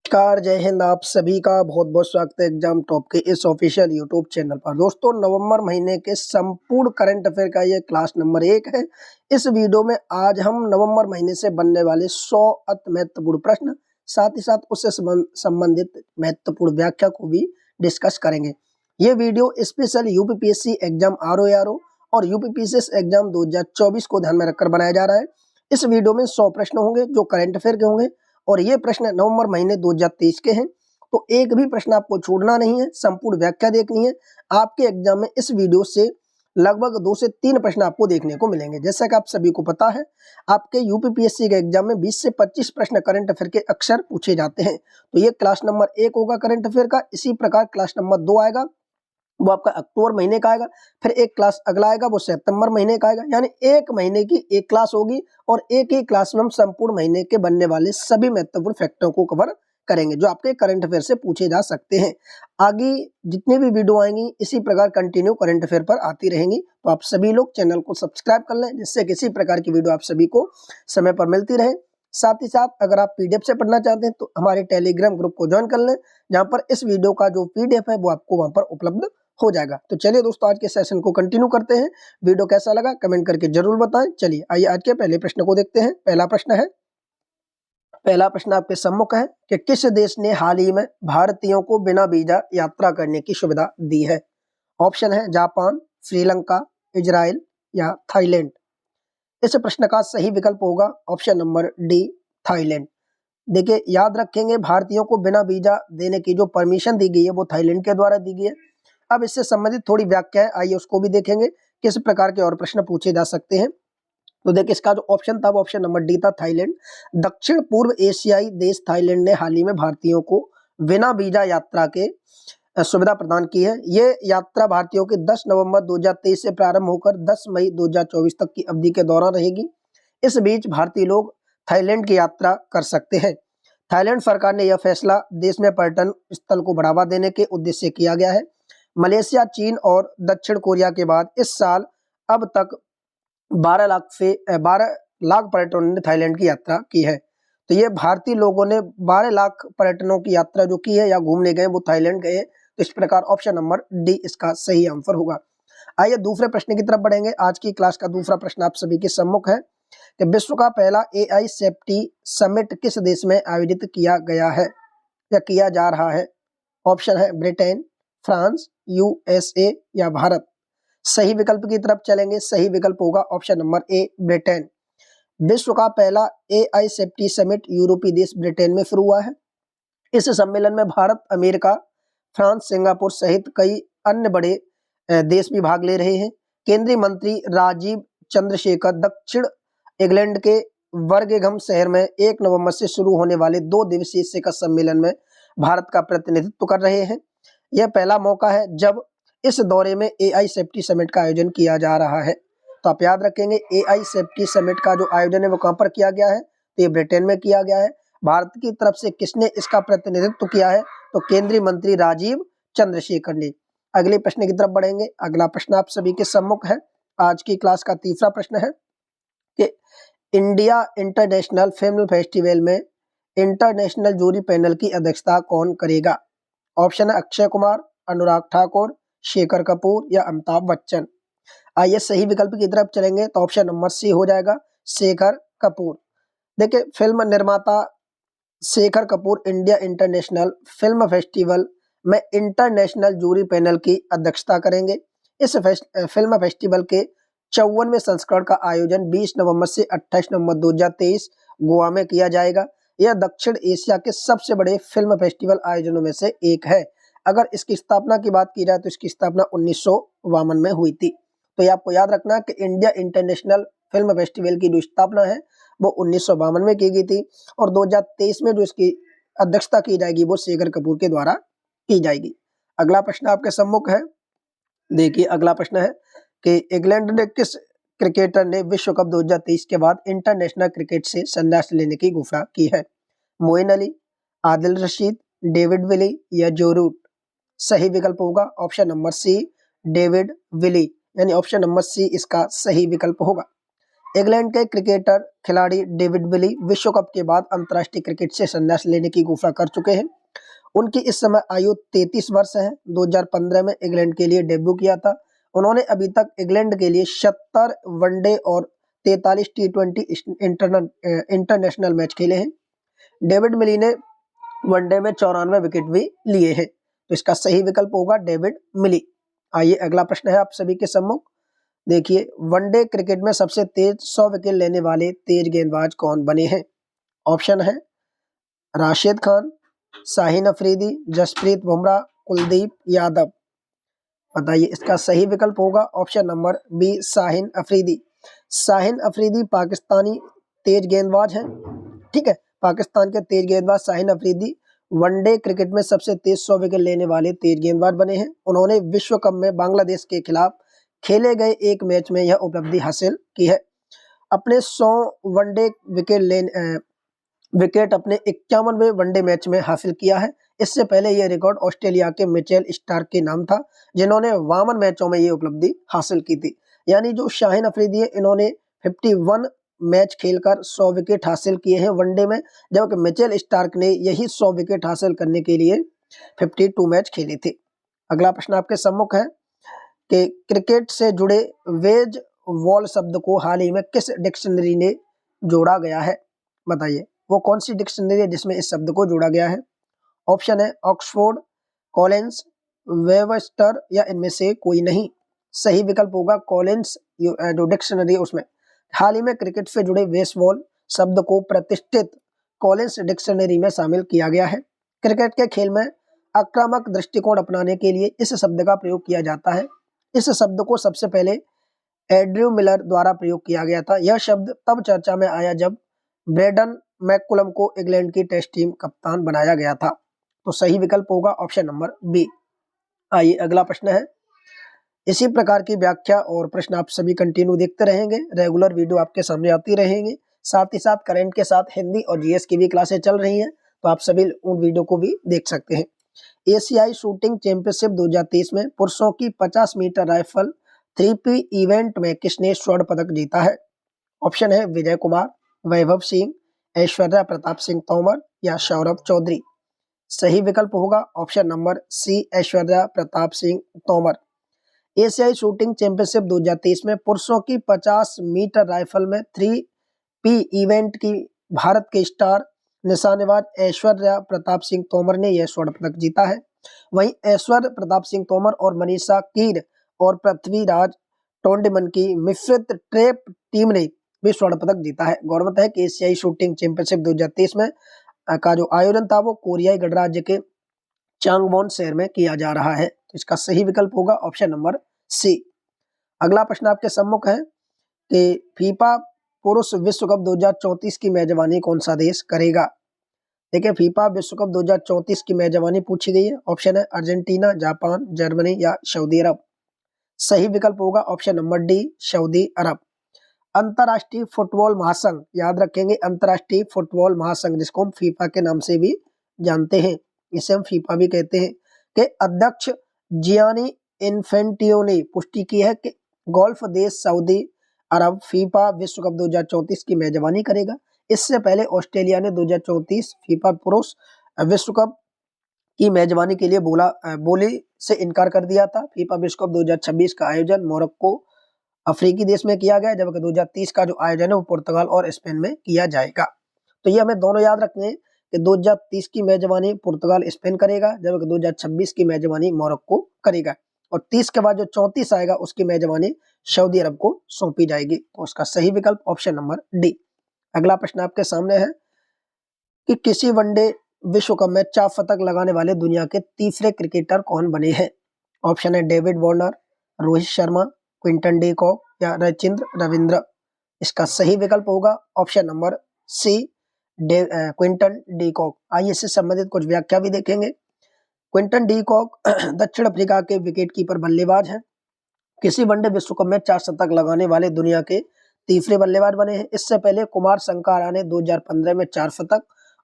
नमस्कार, जय हिंद। आप सभी का बहुत बहुत स्वागत है एग्जाम टॉप के इस ऑफिशियल यूट्यूब चैनल पर। दोस्तों, नवंबर महीने के संपूर्ण करंट अफेयर का ये क्लास नंबर 1 है। इस वीडियो में आज हम नवंबर महीने से बनने वाले 100 अति महत्वपूर्ण प्रश्न, साथ ही साथ उससे संबंधित महत्वपूर्ण व्याख्या को भी डिस्कस करेंगे। ये video special UPPSC exam RO और यूपीपीसीएस एग्जाम 2024 को ध्यान में रखकर बनाया जा रहा है। इस वीडियो में 100 प्रश्न होंगे जो करंट अफेयर के होंगे और ये प्रश्न नवंबर महीने 2023 के हैं। तो एक भी प्रश्न आपको छोड़ना नहीं है, संपूर्ण व्याख्या देखनी है। आपके एग्जाम में इस वीडियो से लगभग 2 से 3 प्रश्न आपको देखने को मिलेंगे। जैसा कि आप सभी को पता है, आपके यूपीपीएससी के एग्जाम में 20 से 25 प्रश्न करंट अफेयर के अक्सर पूछे जाते हैं। तो ये क्लास नंबर 1 होगा करंट अफेयर का। इसी प्रकार क्लास नंबर 2 आएगा, वो आपका अक्टूबर महीने का आएगा। फिर एक क्लास अगला आएगा, वो सितंबर महीने का आएगा। यानी एक महीने की एक क्लास होगी और एक ही क्लास में हम संपूर्ण महीने के बनने वाले सभी महत्वपूर्ण फैक्टरों को कवर करेंगे जो आपके करंट अफेयर से पूछे जा सकते हैं। आगे जितनी भी वीडियो आएंगी इसी प्रकार कंटिन्यू करंट अफेयर पर आती रहेंगी। तो आप सभी लोग चैनल को सब्सक्राइब कर लें, जिससे किसी प्रकार की वीडियो आप सभी को समय पर मिलती रहे। साथ ही साथ अगर आप पीडीएफ से पढ़ना चाहते हैं तो हमारे टेलीग्राम ग्रुप को ज्वाइन कर लें, जहां पर इस वीडियो का जो पीडीएफ है वो आपको वहां पर उपलब्ध हो जाएगा। तो चलिए दोस्तों, आज के सेशन को कंटिन्यू करते हैं। वीडियो कैसा लगा कमेंट करके जरूर बताएं। चलिए आइए आज के पहले प्रश्न को देखते हैं। पहला प्रश्न आपके सम्मुख है कि किस देश ने हाल ही में भारतीयों को बिना वीजा यात्रा करने की सुविधा दी है। ऑप्शन है जापान, श्रीलंका, इजराइल या थाईलैंड। इस प्रश्न का सही विकल्प होगा ऑप्शन नंबर डी, थाईलैंड। देखिए, याद रखेंगे भारतीयों को बिना वीजा देने की जो परमिशन दी गई है वो थाईलैंड के द्वारा दी गई है। अब इससे संबंधित थोड़ी व्याख्या है, आइए उसको भी देखेंगे किस प्रकार के और प्रश्न पूछे जा सकते हैं। तो देखिए, इसका जो ऑप्शन था वो ऑप्शन नंबर डी था, थाईलैंड। दक्षिण पूर्व एशियाई देश थाईलैंड ने हाल ही में भारतीयों को बिना वीजा यात्रा के सुविधा प्रदान की है। ये यात्रा भारतीयों के 10 नवंबर 2023 से प्रारंभ होकर 10 मई 2024 तक की अवधि के दौरान रहेगी। इस बीच भारतीय लोग थाईलैंड की यात्रा कर सकते हैं। थाईलैंड सरकार ने यह फैसला देश में पर्यटन स्थल को बढ़ावा देने के उद्देश्य से किया गया है। मलेशिया, चीन और दक्षिण कोरिया के बाद इस साल अब तक 12 लाख पर्यटकों ने थाईलैंड की यात्रा की है। तो ये भारतीय लोगों ने 12 लाख पर्यटनों की यात्रा जो की है या घूमने गए वो थाईलैंड गए। तो इस प्रकार ऑप्शन नंबर डी इसका सही आंसर होगा। आइए दूसरे प्रश्न की तरफ बढ़ेंगे। आज की क्लास का दूसरा प्रश्न आप सभी के सम्मुख है कि विश्व का पहला एआई सेफ्टी समिट किस देश में आयोजित किया गया है या किया जा रहा है। ऑप्शन है ब्रिटेन, फ्रांस, यूएसए या भारत। सही विकल्प की तरफ चलेंगे। सही विकल्प होगा ऑप्शन नंबर ए, ब्रिटेन। विश्व का पहला एआई सेफ्टी समिट यूरोपीय देश ब्रिटेन में शुरू हुआ है। इस सम्मेलन में भारत, अमेरिका, फ्रांस, सिंगापुर सहित कई अन्य बड़े देश भी भाग ले रहे हैं। केंद्रीय मंत्री राजीव चंद्रशेखर दक्षिण इंग्लैंड के बर्मिंघम शहर में 1 नवंबर से शुरू होने वाले 2 दिवसीय शिखर सम्मेलन में भारत का प्रतिनिधित्व कर रहे हैं। यह पहला मौका है जब इस दौरे में एआई सेफ्टी समिट का आयोजन किया जा रहा है। तो आप याद रखेंगे, एआई सेफ्टी समिट का जो आयोजन है वो कहां पर किया गया है, तो ये ब्रिटेन में किया गया है। भारत की तरफ से किसने इसका प्रतिनिधित्व किया है, तो केंद्रीय मंत्री राजीव चंद्रशेखर ने। अगले प्रश्न की तरफ बढ़ेंगे। अगला प्रश्न आप सभी के सम्मुख है। आज की क्लास का तीसरा प्रश्न है कि इंडिया इंटरनेशनल फिल्म फेस्टिवल में इंटरनेशनल जूरी पैनल की अध्यक्षता कौन करेगा। ऑप्शन है अक्षय कुमार, अनुराग ठाकुर, शेखर कपूर या अमिताभ बच्चन। आइए सही विकल्प की तरफ चलेंगे। तो ऑप्शन नंबर सी हो जाएगा, शेखर कपूर। देखिए, फिल्म निर्माता Shekhar Kapoor India international film festival में इंटरनेशनल जूरी पैनल की अध्यक्षता करेंगे। इस फिल्म फेस्टिवल के 54वें संस्करण का आयोजन 20 नवंबर से 28 नवंबर 2023 गोवा में किया जाएगा। यह दक्षिण एशिया के सबसे बड़े फिल्म फेस्टिवल आयोजनों में से एक है। अगर इसकी स्थापना की बात की जाए तो इसकी स्थापना 1952 में हुई थी। तो ये आपको याद रखना कि इंडिया इंटरनेशनल फिल्म फेस्टिवल की जो स्थापना है वो 1952 में की गई थी और 2023 में जो इसकी अध्यक्षता की जाएगी वो शेखर कपूर के द्वारा की जाएगी। अगला प्रश्न आपके सम्मुख है। देखिए, अगला प्रश्न है कि इंग्लैंड ने किस क्रिकेटर ने विश्व कप 2023 के बाद इंटरनेशनल क्रिकेट से संन्यास लेने की घोषणा की है। मोइन अली, आदिल रशीद, डेविड विली या जो रूट। सही विकल्प होगा option number C, David Willey. यानी ऑप्शन नंबर सी इसका सही विकल्प होगा। इंग्लैंड के क्रिकेटर खिलाड़ी डेविड विली विश्व कप के बाद अंतर्राष्ट्रीय क्रिकेट से संन्यास लेने की घोषणा कर चुके हैं। उनकी इस समय आयु 33 वर्ष है। 2015 में इंग्लैंड के लिए डेब्यू किया था। उन्होंने अभी तक इंग्लैंड के लिए 76 वनडे और 43 टी20 इंटरनेशनल मैच खेले हैं। डेविड मिली ने वनडे में 94 विकेट भी लिए हैं। तो इसका सही विकल्प होगा डेविड मिली। आइए अगला प्रश्न है आप सभी के सम्मुख। देखिए, वनडे क्रिकेट में सबसे तेज 100 विकेट लेने वाले तेज गेंदबाज कौन बने हैं? ऑप्शन है राशिद खान, शाहीन अफरीदी, जसप्रीत बुमराह, कुलदीप यादव। बताइए इसका सही विकल्प होगा option number B, Shaheen Afridi. Shaheen Afridi Pakistani तेज गेंदबाज हैं। ठीक है, पाकिस्तान के तेज गेंदबाज शाहीन अफरीदी वनडे क्रिकेट में सबसे तेज 100 विकेट लेने वाले तेज गेंदबाज बने हैं। उन्होंने विश्व कप में बांग्लादेश के खिलाफ खेले गए एक मैच में यह उपलब्धि हासिल की है। अपने 100 वनडे विकेट अपने 51वें वनडे मैच में हासिल किया है। इससे पहले यह रिकॉर्ड ऑस्ट्रेलिया के मिचेल स्टार्क के नाम था, जिन्होंने 52 मैचों में ये उपलब्धि हासिल की थी। यानी जो शाहीन अफरीदी है, इन्होंने 51 मैच खेलकर 100 विकेट हासिल किए हैं वनडे में, जबकि मिचेल स्टार्क ने यही 100 विकेट हासिल करने के लिए 52 मैच खेले थे। अगला प्रश्न आपके सम्मुख है कि क्रिकेट से जुड़े वेज वॉल शब्द को हाल ही में किस डिक्शनरी ने जोड़ा गया है? बताइए वो कौन सी डिक्शनरी है जिसमें इस शब्द को जोड़ा गया है? ऑप्शन है ऑक्सफोर्ड, कॉलिंस, वेबस्टर या इनमें से कोई नहीं। सही विकल्प होगा कॉलिंस जो डिक्शनरी है उसमें। हाल ही में क्रिकेट से जुड़े बेसबॉल शब्द को प्रतिष्ठित कॉलिंस डिक्शनरी में शामिल किया गया है। क्रिकेट के खेल में आक्रामक दृष्टिकोण अपनाने के लिए इस शब्द का प्रयोग किया जाता है। इस शब्द को सबसे पहले एड्रयू मिलर द्वारा प्रयोग किया गया था। यह शब्द तब चर्चा में आया जब ब्रेडन मैकुलम को इंग्लैंड की टेस्ट टीम कप्तान बनाया गया था। तो सही विकल्प होगा ऑप्शन नंबर बी। आइए अगला प्रश्न है। इसी प्रकार की व्याख्या और प्रश्न आप सभी कंटिन्यू देखते रहेंगे। रेगुलर वीडियो आपके सामने आती रहेंगे। साथ ही साथ करंट के साथ हिंदी और जीएस की भी क्लासेस चल रही हैं, तो आप सभी उन वीडियो को भी देख सकते हैं। एशियाई शूटिंग चैंपियनशिप 2023 में पुरुषों की 50 मीटर राइफल 3P इवेंट में किसने स्वर्ण पदक जीता है? ऑप्शन है विजय कुमार, वैभव सिंह, ऐश्वर्या प्रताप सिंह तोमर या सौरभ चौधरी। सही विकल्प होगा option number C, Aishwarya Pratap Singh Tomar. एशियाई शूटिंग चैंपियनशिप 2023 में पुरुषों की 50 मीटर राइफल में 3P इवेंट की भारत के स्टार निशानेबाज ऐश्वर्या प्रताप सिंह तोमर ने यह स्वर्ण पदक जीता है। वहीं ऐश्वर्या प्रताप सिंह तोमर और मनीषा कीर और पृथ्वीराज टोंडमन की मिश्रित ट्रैप टीम ने भी स्वर्ण पदक जीता है। गौरतलब है कि एशियाई शूटिंग चैंपियनशिप 2023 में का जो आयोजन था वो कोरियाई गणराज्य के चांगवोन शहर में किया जा रहा है। तो इसका सही विकल्प होगा ऑप्शन नंबर सी। अगला प्रश्न आपके सम्मुख है कि फीफा पुरुष विश्व कप 2034 की मेजबानी कौन सा देश करेगा? देखिए, फीफा विश्व कप 2034 की मेजबानी पूछी गई है। ऑप्शन है अर्जेंटीना, जापान, जर्मनी या सऊदी अरब। सही विकल्प होगा ऑप्शन नंबर डी, सऊदी अरब। अंतर्राष्ट्रीय फुटबॉल महासंघ, याद रखेंगे अंतर्राष्ट्रीय फुटबॉल महासंघ, जिसको हम फीफा के नाम से भी जानते हैं, इसे हम फीफा भी कहते हैं, के अध्यक्ष जियानी इन्फेंटिनो ने पुष्टि की है कि गोल्फ देश सऊदी अरब फीफा विश्व कप 2034 की मेजबानी करेगा। इससे पहले ऑस्ट्रेलिया ने 2034 फीफा पुरुष विश्व कप की मेजबानी के लिए बोली से इनकार कर दिया था। फीफा विश्व कप 2026 का आयोजन मोरक्को अफ्रीकी देश में किया गया, जबकि 2030 का जो आयोजन है वो पुर्तगाल और स्पेन में किया जाएगा। तो ये हमें दोनों याद रखने हैं कि 2030 की मेजबानी पुर्तगाल स्पेन करेगा, जबकि 2026 की मेजबानी मोरक्को करेगा, और 30 के बाद जो 34 आएगा उसकी मेजबानी सऊदी अरब को सौंपी जाएगी। तो उसका सही विकल्प ऑप्शन नंबर डी। अगला प्रश्न आपके सामने है कि किसी वनडे विश्व कप में 4 शतक लगाने वाले दुनिया के तीसरे क्रिकेटर कौन बने हैं? ऑप्शन है David Warner, Rohit Sharma, Quinton de Kock या रचिंद्र रविंद्र। इसका सही विकल्प होगा option number C, Quinton de Kock. आइए इससे संबंधित कुछ व्याख्या भी देखेंगे। क्विंटन डी कॉक दक्षिण अफ्रीका के विकेटकीपर बल्लेबाज हैं। किसी वनडे विश्व कप में 4 शतक लगाने वाले दुनिया के तीसरे बल्लेबाज बने हैं। इससे पहले कुमार संगकारा ने 2015 में 4 शतक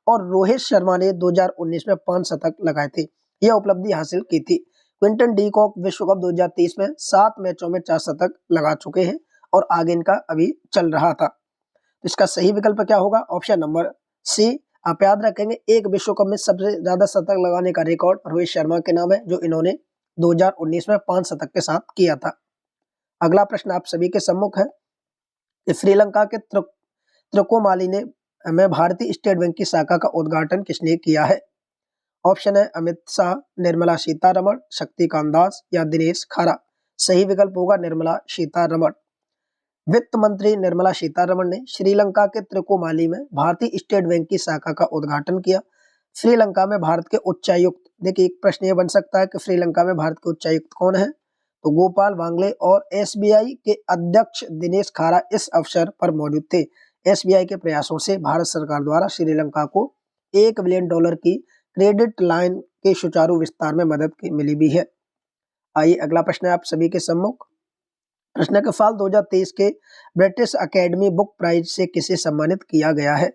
और रोहित शर्मा ने 2019 में 5 शतक लगाए थे। यह उपलब्धि हासिल की थी। क्विंटन डी कॉक विश्व कप 2023 में 7 मैचों में 4 शतक लगा चुके हैं और आगे इनका अभी चल रहा था। तो इसका सही विकल्प क्या होगा? Option number C. आप याद रखेंगे, एक विश्व कप में सबसे ज्यादा शतक लगाने का रिकॉर्ड रोहित शर्मा के नाम है, जो इन्होंने 2019 में 5 शतक के साथ किया था। अगला प्रश्न आप सभी के सम्मुख है कि श्रीलंका के त्रिकोमाली में भारतीय स्टेट बैंक की शाखा का उद्घाटन किसने किया है? ऑप्शन है अमित शाह, निर्मला सीतारमण, शक्तिकांत दास या दिनेश खारा। सही विकल्प होगा निर्मला सीतारमण। वित्त मंत्री निर्मला सीतारमण ने श्रीलंका के त्रिकोमाली में भारतीय स्टेट बैंक की शाखा का उद्घाटन किया। श्रीलंका में भारत के उच्चायुक्त, देखिए एक प्रश्न ये बन सकता है कि श्रीलंका में भारत के उच्चायुक्त कौन है? तो गोपाल वांगले और एसबीआई के अध्यक्ष दिनेश खारा इस अवसर पर मौजूद थे। एसबीआई के प्रयासों से भारत सरकार द्वारा श्रीलंका को $1 बिलियन की क्रेडिट लाइन के सुचारू विस्तार में मदद मिली भी है। आइए अगला प्रश्न है आप सभी के सम्मुख। प्रश्न के साल 2023 के ब्रिटिश अकेडमी बुक प्राइज से किसे सम्मानित किया गया है?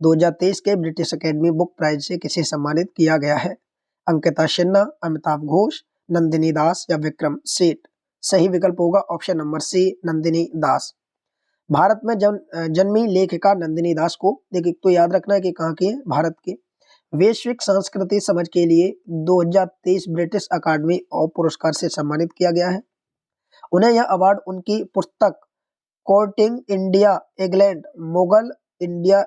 2023 के ब्रिटिश अकेडमी बुक प्राइज से किसे सम्मानित किया गया है? अंकिता सिन्हा, अमिताभ घोष, नंदिनी दास या विक्रम सेठ। सही विकल्प होगा ऑप्शन नंबर सी, नंदिनी दास। भारत में जन्मी लेखिका नंदिनी दास को, देखिए तो याद रखना है कि कहाँ की है, भारत की। वैश्विक संस्कृति समझ के लिए 2023 ब्रिटिश अकादमी और पुरस्कार से सम्मानित किया गया है। उन्हें यह अवार्ड उनकी पुस्तक courting India England, Mughal India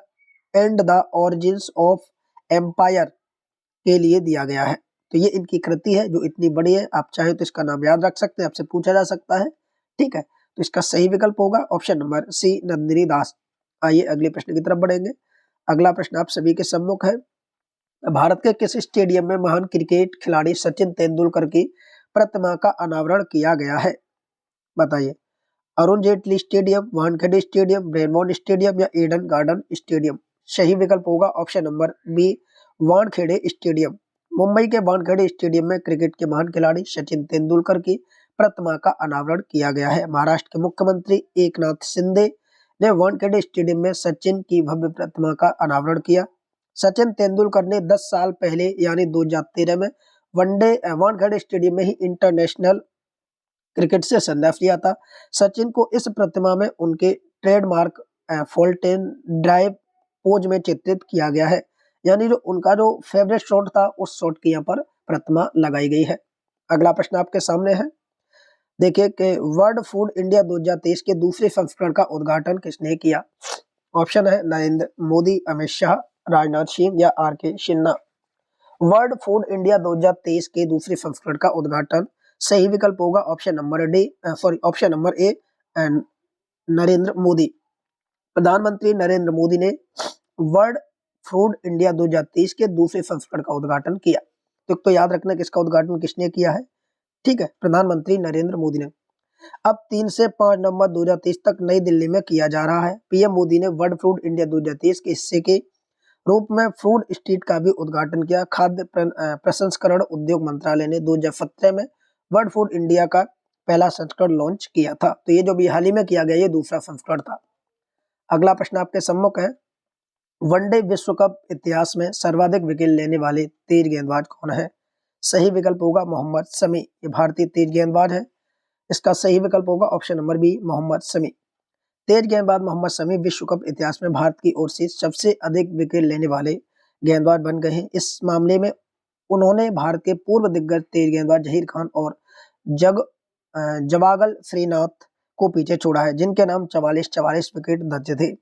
and the origins of empire के लिए दिया गया है। तो ये इनकी कृति है जो इतनी बड़ी है, आप चाहे तो इसका नाम याद रख सकते हैं, आपसे पूछा जा सकता है। ठीक है, तो इसका सही विकल्प होगा ऑप्शन नंबर सी, नंदिनी दास। आइए अगले प्रश्न की तरफ बढ़ेंगे। अगला प्रश्न आप सभी के सम्मुख है। भारत के किस स्टेडियम में महान क्रिकेट खिलाड़ी सचिन तेंदुलकर की प्रतिमा का अनावरण किया गया है? बताइए। Arun Jaitley stadium, Wankhede stadium, Brabourne stadium या ईडन गार्डन स्टेडियम। सही विकल्प होगा option number B, Wankhede stadium. Mumbai के वानखेड़े स्टेडियम में क्रिकेट के महान खिलाड़ी सचिन तेंदुलकर की प्रतिमा का अनावरण किया गया है। महाराष्ट्र के मुख्यमंत्री एकनाथ शिंदे ने वानखेड़े स्टेडियम में सचिन की भव्य प्रतिमा का अनावरण किया। सचिन तेंदुलकर ने 10 साल पहले यानी 2013 में वनडे वानखेड़े स्टेडियम में ही इंटरनेशनल क्रिकेट से संन्यास लिया था। सचिन को इस प्रतिमा में उनके ट्रेडमार्क फोल्टेन ड्राइव पोज में चित्रित किया गया है, यानी जो उनका जो फेवरेट शॉट था उस शॉट की यहाँ पर प्रतिमा लगाई गई है। अगला प्रश्न आपके सामने है। देखिए कि वर्ल्ड फूड इंडिया 2023 के दूसरे संस्करण का उद्घाटन किसने किया? ऑप्शन है नरेंद्र मोदी, अमित शाह, राजनाथ सिंह या R K. Sinha. World food India 2023 के दूसरे संस्करण का उद्घाटन, सही विकल्प होगा option number A, Narendra Modi. प्रधानमंत्री नरेंद्र मोदी ने वर्ल्ड फूड इंडिया 2023 के दूसरे संस्करण का उद्घाटन किया। तो याद रखना कि इसका उद्घाटन किसने किया है? ठीक है, प्रधानमंत्री नरेंद्र मोदी ने। अब 3 से 5 नवंबर 2023 तक नई दिल्ली में किया जा रहा है। पीएम मोदी ने वर्ल्ड फूड इंडिया 2023 के हिस्से के रूप में फूड स्ट्रीट का भी उद्घाटन किया। खाद्य प्रसंस्करण उद्योग मंत्रालय ने 2017 में वर्ल्ड फूड इंडिया का पहला संस्करण लॉन्च किया था। तो ये जो भी हाल ही में किया गया ये दूसरा संस्करण था। अगला प्रश्न आपके सम्मुख है। वनडे विश्व कप इतिहास में सर्वाधिक विकेट लेने वाले तेज गेंदबाज कौन है? सही विकल्प होगा मोहम्मद शमी। ये भारतीय तेज गेंदबाज है। इसका सही विकल्प होगा option number B, Mohammed Shami. तेज गेंदबाज मोहम्मद शमी विश्व कप इतिहास में भारत की ओर से सबसे अधिक विकेट लेने वाले गेंदबाज बन गए हैं। इस मामले में उन्होंने भारत के पूर्व दिग्गज तेज गेंदबाज जहीर खान और जवागल श्रीनाथ को पीछे छोड़ा है, जिनके नाम 44 विकेट दर्ज थे।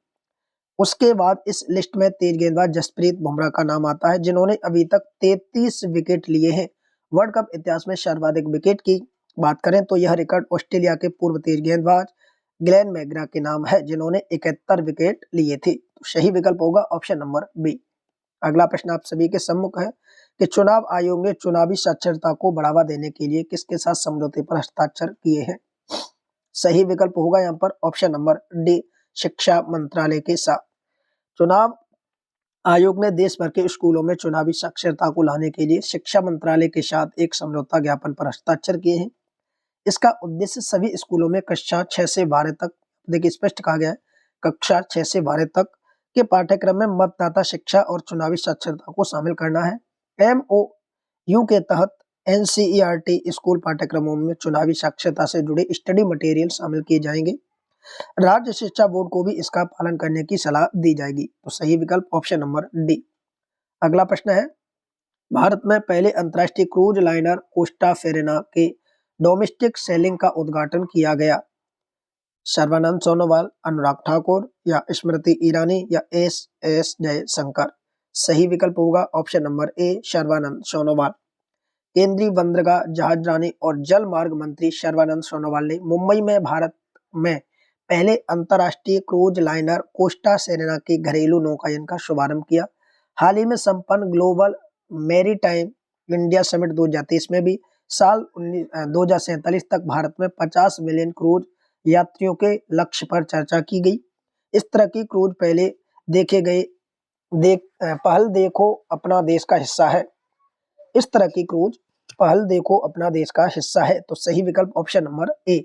उसके बाद इस लिस्ट में तेज गेंदबाज जसप्रीत बुमराह का नाम आता है, जिन्होंने अभी तक 33 विकेट लिए हैं। वर्ल्ड कप इतिहास में सर्वाधिक विकेट की बात करें तो यह रिकॉर्ड ऑस्ट्रेलिया के पूर्व तेज गेंदबाज ग्लेन मैग्रा के नाम है, जिन्होंने 71 विकेट लिए थे। तो सही विकल्प होगा ऑप्शन नंबर बी। अगला प्रश्न आप सभी के सम्मुख है कि चुनाव आयोग ने चुनावी साक्षरता को बढ़ावा देने के लिए किसके साथ समझौते पर हस्ताक्षर किए हैं? सही विकल्प होगा यहाँ पर ऑप्शन नंबर डी, शिक्षा मंत्रालय के साथ। चुनाव आयोग ने देश भर के स्कूलों में चुनावी साक्षरता को लाने के लिए शिक्षा मंत्रालय के साथ एक समझौता ज्ञापन पर हस्ताक्षर किए हैं। इसका उद्देश्य सभी स्कूलों में कक्षा 6 से 12 तक, देखिए स्पष्ट कहा गया है, कक्षा 6 से 12 तक के पाठ्यक्रम में मतदाता शिक्षा और चुनावी साक्षरता को शामिल करना है। MOU के तहत एनसीईआरटी स्कूल पाठ्यक्रमों में चुनावी साक्षरता से जुड़े स्टडी मटेरियल शामिल किए जाएंगे। राज्य शिक्षा बोर्ड को भी इसका पालन करने की सलाह दी जाएगी। तो सही विकल्प ऑप्शन नंबर डी। अगला प्रश्न है, भारत में पहले अंतर्राष्ट्रीय क्रूज लाइनर कोस्टा फेरेना के डोमेस्टिक सेलिंग का उद्घाटन किया गया। सर्बानंद सोनोवाल, अनुराग ठाकुर या स्मृति ईरानी या एस जयशंकर। सही विकल्प होगा ऑप्शन नंबर ए, सर्बानंद सोनोवाल। केंद्रीय बंदरगाह, जहाजरानी और जल मार्ग मंत्री सर्बानंद सोनोवाल ने मुंबई में भारत में पहले अंतर्राष्ट्रीय क्रूज लाइनर कोस्टा सेरेना के घरेलू नौकायन का शुभारंभ किया। हाल ही में संपन्न ग्लोबल मैरीटाइम इंडिया समिट 2023 में भी साल 2047 तक भारत में 50 मिलियन क्रूज यात्रियों के लक्ष्य पर चर्चा की गई। इस तरह की क्रूज पहल देखो अपना देश का हिस्सा है। इस तरह की क्रूज पहल देखो अपना देश का हिस्सा है। तो सही विकल्प ऑप्शन नंबर ए।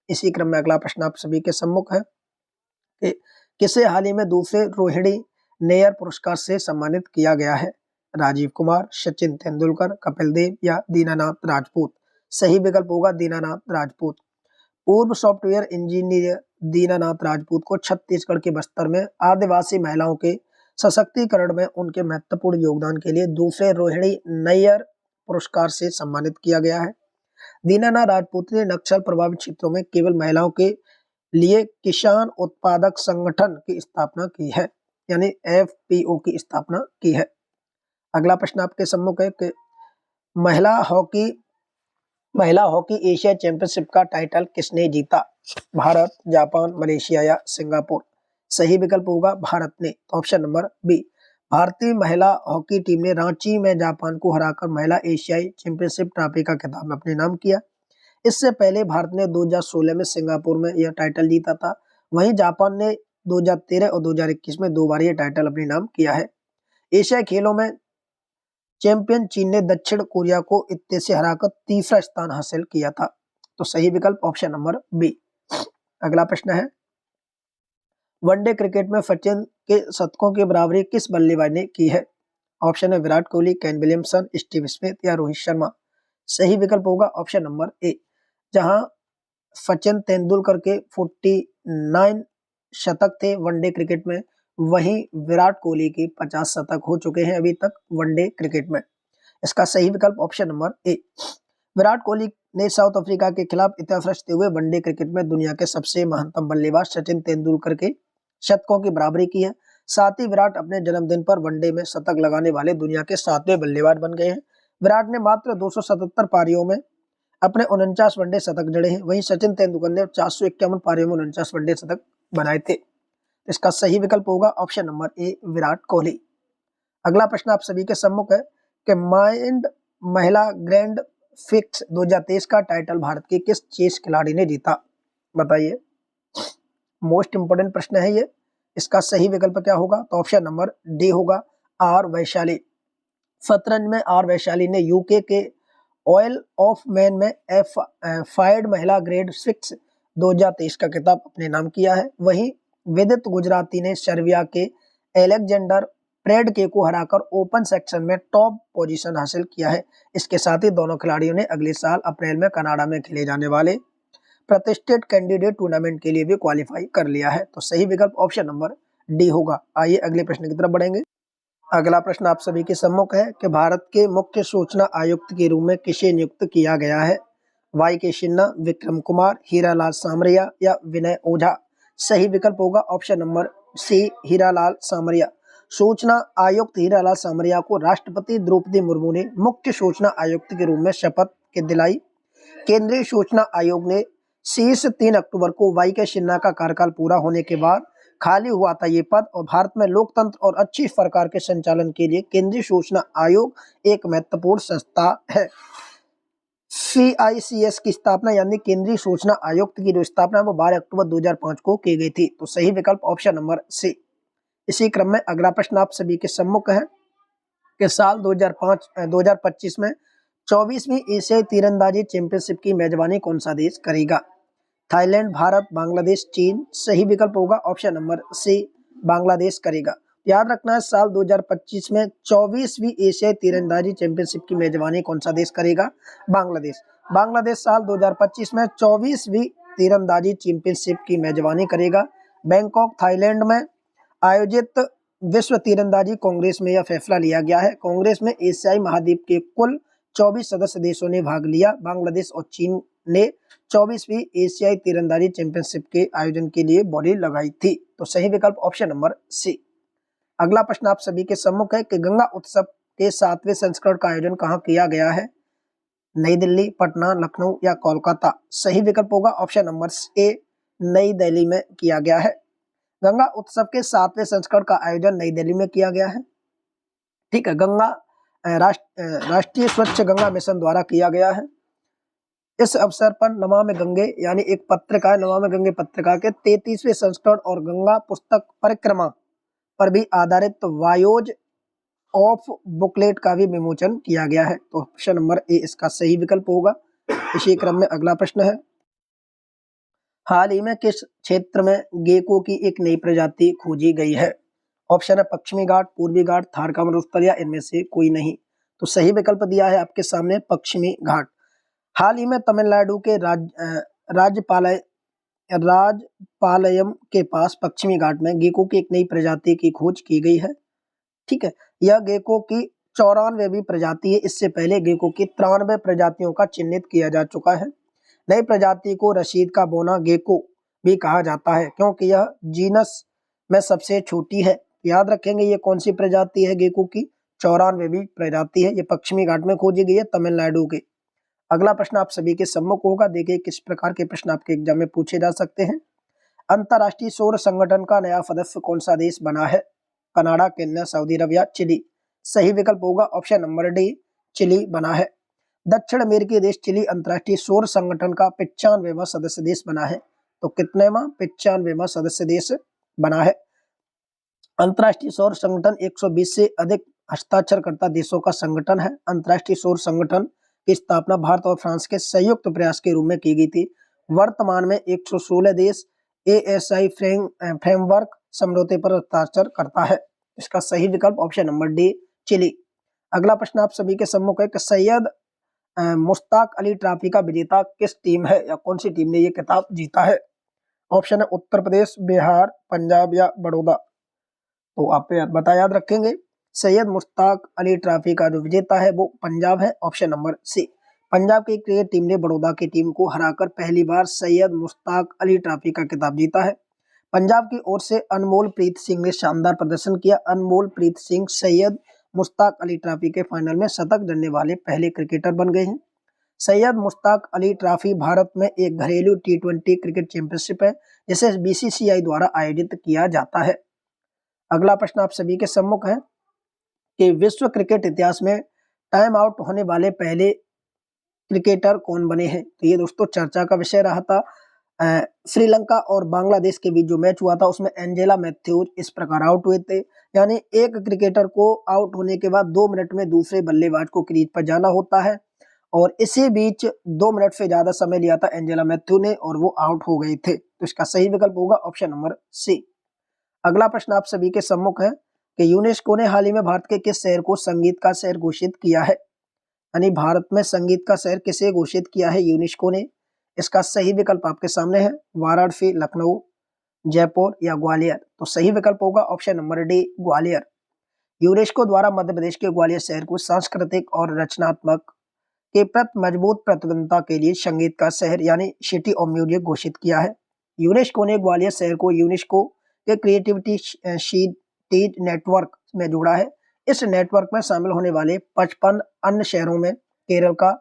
इसी क्रम में अगला प्रश्न आप सभी के सम्मुख है कि किसे हाल ही में दूसरे रोहिणी नेयर पुरस्कार से सम्मानित किया गया है। राजीव कुमार, सचिन तेंदुलकर, कपिल देव या दीनानाथ राजपूत। सही विकल्प होगा दीनानाथ राजपूत। पूर्व सॉफ्टवेयर इंजीनियर दीनानाथ राजपूत को छत्तीसगढ़ के बस्तर में आदिवासी महिलाओं के सशक्तिकरण में उनके महत्वपूर्ण योगदान के लिए दूसरे रोहिणी नैयर पुरस्कार से सम्मानित किया गया है। दीनानाथ राजपूत ने नक्सल प्रभावित क्षेत्रों में केवल महिलाओं के लिए किसान उत्पादक संगठन की स्थापना की है, यानी एफपीओ की स्थापना की है। अगला प्रश्न आपके सम्मुख है कि महिला हॉकी एशिया चैंपियनशिप का टाइटल किसने जीता। भारत, जापान, मलेशिया या सिंगापुर। सही विकल्प होगा भारत ने। Option number B. भारतीय महिला हॉकी टीम ने रांची में जापान को हराकर महिला एशियाई चैंपियनशिप ट्रॉफी का खिताब अपने नाम किया। इससे पहले भारत ने 2016 में सिंगापुर में यह टाइटल जीता था। वहीं जापान ने 2013 और 2021 में 2 बार यह टाइटल अपने नाम किया है। एशियाई खेलों में चैंपियन चीन ने दक्षिण कोरिया को इत्ते से हराकर तीसरा स्थान हासिल किया था। तो सही विकल्प ऑप्शन नंबर बी। अगला प्रश्न है, वनडे क्रिकेट में सचिन के शतकों की बराबरी किस बल्लेबाज ने की है। ऑप्शन है Virat Kohli, Kane Williamson, Steve Smith या रोहित शर्मा। सही विकल्प होगा ऑप्शन नंबर ए। जहां सचिन तेंदुलकर के 49 शतक थे वनडे क्रिकेट में, वहीं विराट कोहली के 50 शतक हो चुके हैं अभी तक वनडे क्रिकेट में। इसका सही विकल्प ऑप्शन नंबर ए। विराट कोहली ने साउथ अफ्रीका के खिलाफ इतिहास रचते हुए वनडे क्रिकेट में दुनिया के सबसे महानतम बल्लेबाज सचिन तेंदुलकर के शतकों की बराबरी की है। साथ ही विराट अपने जन्मदिन पर वनडे में शतक लगाने वाले दुनिया के 7वें बल्लेबाज बन गए हैं। विराट ने मात्र 277 पारियों में अपने 49 वनडे शतक जड़े हैं। वहीं सचिन तेंदुलकर ने 451 पारियों में 49 वनडे शतक बनाए थे। इसका सही विकल्प होगा ऑप्शन नंबर ए, विराट कोहली। अगला प्रश्न आप सभी के सम्मुख है कि माइंड महिला ग्रैंड फिक्स 2023 का टाइटल भारत के किस चेस खिलाड़ी ने जीता, बताइए। मोस्ट इंपोर्टेंट प्रश्न है ये। इसका सही विकल्प क्या होगा, तो ऑप्शन नंबर डी होगा, आर वैशाली। शतरंज में आर वैशाली ने यूके के ऑयल ऑफ मैन में फाइड महिला ग्रेड 6 2023 का खिताब अपने नाम किया है। वहीं विदित गुजराती ने सर्बिया के एलेक्जेंडर प्रेडके को हराकर ओपन सेक्शन में टॉप पोजीशन हासिल किया है। इसके साथ ही दोनों खिलाड़ियों ने अगले साल अप्रैल में कनाडा में खेले जाने वाले प्रतिष्ठित कैंडिडेट टूर्नामेंट के लिए भी क्वालिफाई कर लिया है। तो सही विकल्प ऑप्शन नंबर डी होगा। आइए अगले प्रश्न की तरफ बढ़ेंगे। अगला प्रश्न आप सभी के सम्मुख है कि भारत के मुख्य सूचना आयुक्त के रूप में किसे नियुक्त किया गया है। वाई के सिन्हा, विक्रम कुमार, हीरालाल सामरिया या विनय ओझा। सही विकल्प होगा ऑप्शन नंबर सी, हीरालाल सामरिया। सूचना आयुक्त हीरालाल सामरिया को राष्ट्रपति द्रौपदी मुर्मू ने मुख्य सूचना आयुक्त के रूप में शपथ के दिलाई। केंद्रीय सूचना आयोग ने शीर्ष 3 अक्टूबर को वाई के सिन्हा का कार्यकाल पूरा होने के बाद खाली हुआ था ये पद, और भारत में लोकतंत्र और अच्छी सरकार के संचालन के लिए केंद्रीय सूचना आयोग एक महत्वपूर्ण संस्था है। CICS की स्थापना यानी केंद्रीय सूचना आयुक्त की जो स्थापना है वो 12 अक्टूबर 2005 को की गई थी। तो सही विकल्प ऑप्शन नंबर सी। इसी क्रम में अगला प्रश्न आप सभी के सम्मुख है कि साल 2025 में 24वीं एशियाई तीरंदाजी चैंपियनशिप की मेजबानी कौन सा देश करेगा। थाईलैंड, भारत, बांग्लादेश, चीन। सही विकल्प होगा ऑप्शन नंबर सी, बांग्लादेश करेगा। याद रखना है, साल 2025 में 24वीं एशियाई तीरंदाजी चैंपियनशिप की मेजबानी कौन सा देश करेगा? बांग्लादेश। बांग्लादेश साल 2025 में 24वीं तीरंदाजी चैंपियनशिप की मेजबानी करेगा। बैंकॉक थाईलैंड में आयोजित विश्व तीरंदाजी कांग्रेस में यह फैसला लिया गया है। कांग्रेस में एशियाई महाद्वीप के कुल 24 सदस्य देशों ने भाग लिया। बांग्लादेश और चीन ने 24वीं एशियाई तीरंदाजी चैंपियनशिप के आयोजन के लिए बोली लगाई थी। तो सही विकल्प ऑप्शन नंबर सी। अगला प्रश्न आप सभी के सम्मुख है कि गंगा उत्सव के 7वें संस्करण का आयोजन कहाँ किया गया है? नई दिल्ली, पटना, लखनऊ या कोलकाता? सही विकल्प होगा ऑप्शन नंबर ए, नई दिल्ली में किया गया है। गंगा उत्सव के 7वें संस्करण का आयोजन नई दिल्ली में किया गया है। ठीक है, गंगा राष्ट्रीय स्वच्छ गंगा मिशन द्वारा किया गया है। इस अवसर पर नमामि गंगे यानी एक पत्रिका है, नमामि गंगे पत्रिका के 33वें संस्करण और गंगा पुस्तक परिक्रमा पर भी आधारित वायोज ऑफ बुकलेट का भी विमोचन किया गया है। तो ऑप्शन नंबर ए इसका सही विकल्प होगा। इसी क्रम में अगला प्रश्न है, हाल ही में किस क्षेत्र में गेको की एक नई प्रजाति खोजी गई है? ऑप्शन है पश्चिमी घाट, पूर्वी घाट, थार का मरुस्थल या इनमें से कोई नहीं। तो सही विकल्प दिया है आपके सामने पश्चिमी घाट। हाल ही में तमिलनाडु के राजपालयम के पास पश्चिमी घाट में गेको की एक नई प्रजाति की खोज की गई है। ठीक है, यह गेको की 94वीं प्रजाति है। इससे पहले गेको की 93 प्रजातियों का चिन्हित किया जा चुका है। नई प्रजाति को रशीद का बोना गेको भी कहा जाता है क्योंकि यह जीनस में सबसे छोटी है। याद रखेंगे ये कौन सी प्रजाति है? गेको की 94वीं प्रजाति है। ये पश्चिमी घाट में खोजी गई है, तमिलनाडु के। अगला प्रश्न आप सभी के सम्मुख होगा। देखिए किस प्रकार के प्रश्न आपके एग्जाम में पूछे जा सकते हैं। अंतरराष्ट्रीय सौर संगठन का नया सदस्य कौन सा देश बना है? कनाडा, केन्या, सऊदी अरब या चिली? सही विकल्प होगा ऑप्शन नंबर डी, चिली बना है। दक्षिण अमेरिकी देश चिली अंतरराष्ट्रीय सौर संगठन का 95वां सदस्य देश बना है। तो कितनेवां? 95वां सदस्य देश बना है। अंतरराष्ट्रीय सौर संगठन 120 से अधिक हस्ताक्षरकर्ता देशों का संगठन है। अंतरराष्ट्रीय सौर संगठन की स्थापना भारत और फ्रांस के संयुक्त प्रयास के रूप में की गई थी। वर्तमान में 116 देश ASI फ्रेमवर्क समझौते पर हस्ताक्षर करता है। इसका सही विकल्प ऑप्शन नंबर डी, चिली। अगला प्रश्न आप सभी के सम्मुख है कि सैयद मुश्ताक अली ट्रॉफी का विजेता किस टीम है या कौन सी टीम ने ये खिताब जीता है? ऑप्शन है उत्तर प्रदेश, बिहार, पंजाब या बड़ौदा। तो आप याद रखेंगे, सैयद मुश्ताक अली ट्रॉफी का जो विजेता है वो पंजाब है, ऑप्शन नंबर सी। पंजाब की क्रिकेट टीम ने बड़ौदा की टीम को हराकर पहली बार सैयद मुश्ताक अली ट्रॉफी का खिताब जीता है। पंजाब की ओर से अनमोल प्रीत सिंह ने शानदार प्रदर्शन किया। अनमोल प्रीत सिंह सैयद मुश्ताक अली ट्रॉफी के फाइनल में शतक जड़ने वाले पहले क्रिकेटर बन गए हैं। सैयद मुश्ताक अली ट्रॉफी भारत में एक घरेलू T20 क्रिकेट चैंपियनशिप है जिसे BCCI द्वारा आयोजित किया जाता है। अगला प्रश्न आप सभी के सम्मुख है कि विश्व क्रिकेट इतिहास में टाइम आउट होने वाले पहले क्रिकेटर कौन बने हैं? तो ये दोस्तों चर्चा का विषय रहा था। श्रीलंका और बांग्लादेश के बीच जो मैच हुआ था उसमें एंजेला मैथ्यूज इस प्रकार आउट हुए थे। यानी एक क्रिकेटर को आउट होने के बाद 2 मिनट में दूसरे बल्लेबाज को क्रीज पर जाना होता है और इसी बीच 2 मिनट से ज्यादा समय लिया था एंजेला मैथ्यू ने और वो आउट हो गए थे। तो इसका सही विकल्प होगा ऑप्शन नंबर सी। अगला प्रश्न आप सभी के सम्मुख है कि यूनेस्को ने हाल ही में भारत के किस शहर को संगीत का शहर घोषित किया है? यानी भारत में संगीत का शहर किसे घोषित किया है यूनेस्को ने? इसका सही विकल्प आपके सामने है, वाराणसी, लखनऊ, जयपुर या ग्वालियर। तो सही विकल्प होगा option number D, Gwalior. UNESCO द्वारा मध्य प्रदेश के ग्वालियर शहर को सांस्कृतिक और रचनात्मक के प्रति मजबूत प्रतिबद्धता के लिए संगीत का शहर यानी सिटी ऑफ म्यूजिक घोषिट किया है। यूनेस्को ने ग्वालियर शहर को यूनेस्को के क्रिएटिविटी सीटीज नेटवर्क में जोड़ा है। इस नेटवर्क में शामिल होने वाले 55 अन्य शहरों में केरल का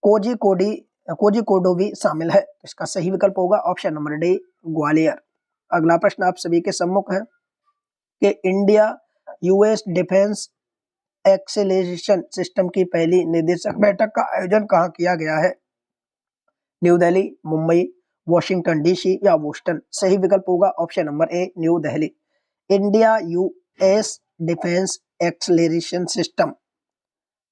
कोझिकोड भी शामिल है। इसका सही विकल्प होगा ऑप्शन नंबर डी, ग्वालियर। अगला प्रश्न आप सभी के सम्मुख है कि India US defence acceleration system की पहली निदेशक बैठक का आयोजन कहाँ किया गया है? New Delhi, Mumbai, Washington DC या बोस्टन? सही विकल्प होगा ऑप्शन नंबर ए, new Delhi. India US defence acceleration system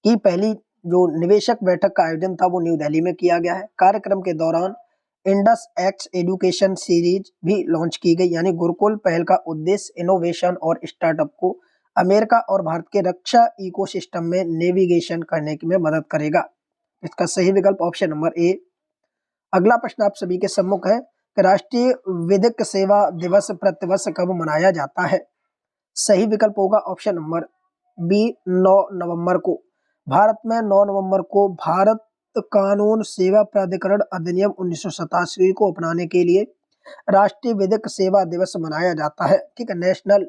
की पहली जो निवेशक बैठक का आयोजन था वो न्यू दिल्ली में किया गया है। कार्यक्रम के दौरान इंडस एक्स एजुकेशन सीरीज भी लॉन्च की गई। यानी गुरुकुल पहल का उद्देश्य इनोवेशन और स्टार्टअप को अमेरिका और भारत के रक्षा इकोसिस्टम में नेविगेशन करने में मदद करेगा। इसका सही विकल्प ऑप्शन नंबर ए। अगला प्रश्न आप सभी के सम्मुख है कि राष्ट्रीय विधिक सेवा दिवस प्रतिवर्ष कब मनाया जाता है। सही विकल्प होगा ऑप्शन नंबर बी 9 नवंबर को। भारत में 9 नवंबर को भारत कानून सेवा प्राधिकरण अधिनियम 1987 को अपनाने के लिए राष्ट्रीय विधिक सेवा दिवस मनाया जाता है। ठीक है, नेशनल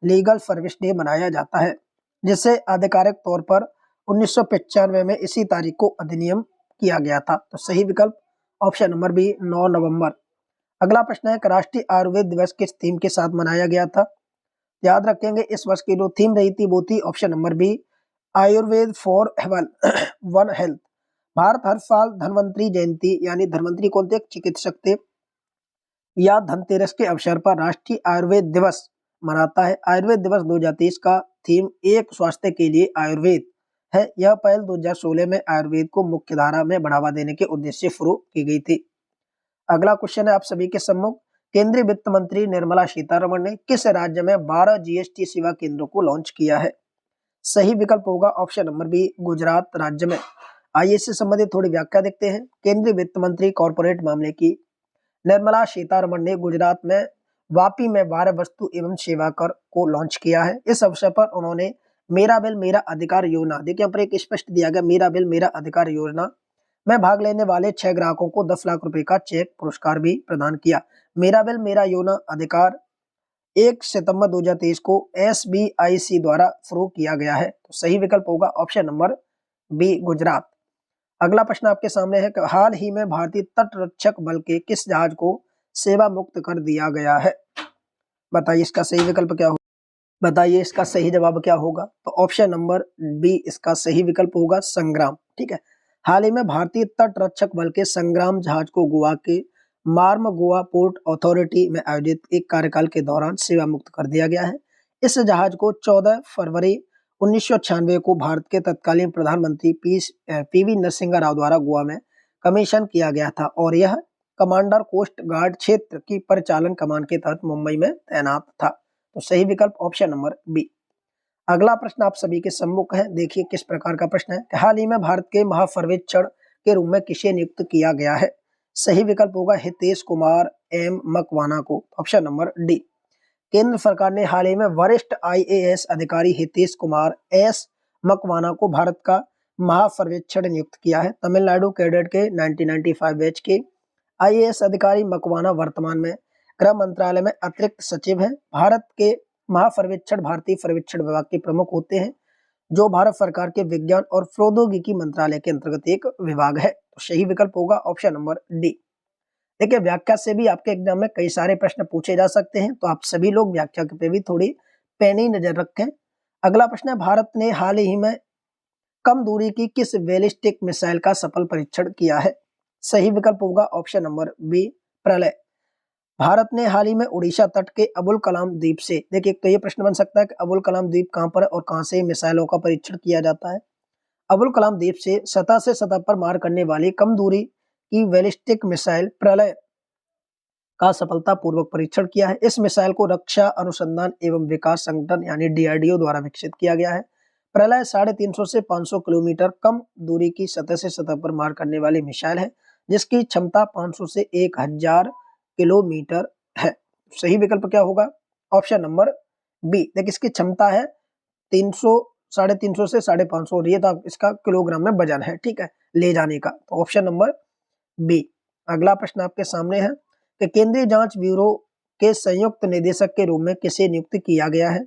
लीगल सर्विस डे मनाया जाता है, जिसे आधिकारिक तौर पर 1995 में इसी तारीख को अधिनियम किया गया था। तो सही विकल्प ऑप्शन नंबर बी 9 नवंबर। अगला प्रश्न है कि राष्ट्रीय आयुर्वेद दिवस किस थीम के साथ मनाया गया था। याद रखेंगे इस वर्ष की जो थीम रही थी वो थी option number B Ayurveda for one health. Bharat हर साल धन्वंतरी जयंती यानी धन्वंतरी कौन थे, चिकित्सक थे, या धनतेरस के अवसर पर राष्ट्रीय आयुर्वेद दिवस मनाता है। आयुर्वेद दिवस 2023 का थीम एक स्वास्थ्य के लिए आयुर्वेद है। यह पहल 2016 में आयुर्वेद को मुख्य धारा में बढ़ावा देने के उद्देश्य से शुरू की गई थी। अगला क्वेश्चन है आप सभी के सम्मुख, केंद्रीय वित्त मंत्री निर्मला सीतारमण ने किस राज्य में 12 जीएसटी सेवा केंद्रों को लॉन्च किया है। सही विकल्प होगा ऑप्शन नंबर बी गुजरात राज्य में। आइए इससे संबंधित थोड़ी व्याख्या देखते हैं। केंद्रीय वित्त मंत्री कॉर्पोरेट मामले की निर्मला सीतारमण ने गुजरात में वापी में 12 वस्तु एवं सेवा कर को लॉन्च किया है। इस अवसर पर उन्होंने मेरा बिल मेरा अधिकार योजना, देखिए यहाँ पर एक स्पष्ट दिया गया मेरा बिल मेरा अधिकार योजना में भाग लेने वाले 6 ग्राहकों को 10 लाख रुपए का चेक पुरस्कार भी प्रदान किया। मेरा बिल मेरा योजना अधिकार 1 सितंबर 2023 को SBIC द्वारा शुरू किया गया है। तो सही विकल्प होगा ऑप्शन नंबर बी गुजरात। अगला प्रश्न आपके सामने है कि हाल ही में भारतीय तटरक्षक बल के किस जहाज को सेवा मुक्त कर दिया गया है। बताइए इसका सही विकल्प क्या होगा। बताइए इसका सही जवाब क्या होगा। तो ऑप्शन नंबर बी इसका सही विकल्प होगा संग्राम। ठीक है, हाल ही में भारतीय तटरक्षक बल के संग्राम जहाज को गोवा के मार्म गोवा पोर्ट अथॉरिटी में आयोजित एक कार्यकाल के दौरान सेवा मुक्त कर दिया गया है। इस जहाज को 14 फरवरी 1996 को भारत के तत्कालीन प्रधानमंत्री PV नरसिंह राव द्वारा गोवा में कमीशन किया गया था और यह कमांडर कोस्ट गार्ड क्षेत्र की परिचालन कमान के तहत मुंबई में तैनात था। तो सही विकल्प ऑप्शन नंबर बी। अगला प्रश्न आप सभी के सम्मुख है, देखिए किस प्रकार का प्रश्न है। हाल ही में भारत के महापर्यवेक्षक के रूप में किसे नियुक्त किया गया है। सही विकल्प होगा हितेश कुमार M मकवाना को। Option number D. केंद्र सरकार ने हाल ही में वरिष्ठ IAS अधिकारी हितेश कुमार S मकवाना को भारत का महापर्यवेक्षक नियुक्त किया है। तमिलनाडु कैडेट के 1995 बैच के IAS अधिकारी मकवाना वर्तमान में गृह मंत्रालय में अतिरिक्त सचिव हैं। भारत के महापर्यवेक्षक भारतीय पर्यवेक्षण विभाग के प्रमुख होते हैं, जो भारत सरकार के विज्ञान और प्रौद्योगिकी मंत्रालय के अंतर्गत एक विभाग है। तो सही विकल्प होगा ऑप्शन नंबर डी। देखिए व्याख्या से भी आपके एग्जाम में कई सारे प्रश्न पूछे जा सकते हैं, तो आप सभी लोग व्याख्या पे भी थोड़ी पैनी नजर रखें। अगला प्रश्न है, भारत ने हाल ही में कम दूरी की किस बैलिस्टिक मिसाइल का सफल परीक्षण किया है। सही विकल्प होगा ऑप्शन नंबर बी प्रलय। भारत ने हाल ही में उड़ीसा तट के अबुल कलाम द्वीप से, देखिए तो ये प्रश्न बन सकता है कि अबुल कलाम द्वीप कहां पर है और कहां से मिसाइलों का परीक्षण किया जाता है। अबुल कलाम द्वीप से सतह पर मार करने वाली कम दूरी की बैलिस्टिक मिसाइल प्रलय का सफलतापूर्वक परीक्षण किया है। इस मिसाइल को रक्षा अनुसंधान एवं विकास संगठन यानी DRDO द्वारा विकसित किया गया है। प्रलय 350 से 500 किलोमीटर कम दूरी की सतह से सतह पर मार करने वाली मिसाइल है, जिसकी क्षमता 500 से 1000 किलोमीटर है। सही विकल्प क्या होगा ऑप्शन नंबर बी। देखिए इसकी क्षमता है 300 350 से 550 और ये तो इसका किलोग्राम में वजन है, ठीक है, ले जाने का। तो ऑप्शन नंबर बी। अगला प्रश्न आपके सामने है कि केंद्रीय जांच ब्यूरो के संयुक्त निदेशक के रूप में किसे नियुक्त किया गया है।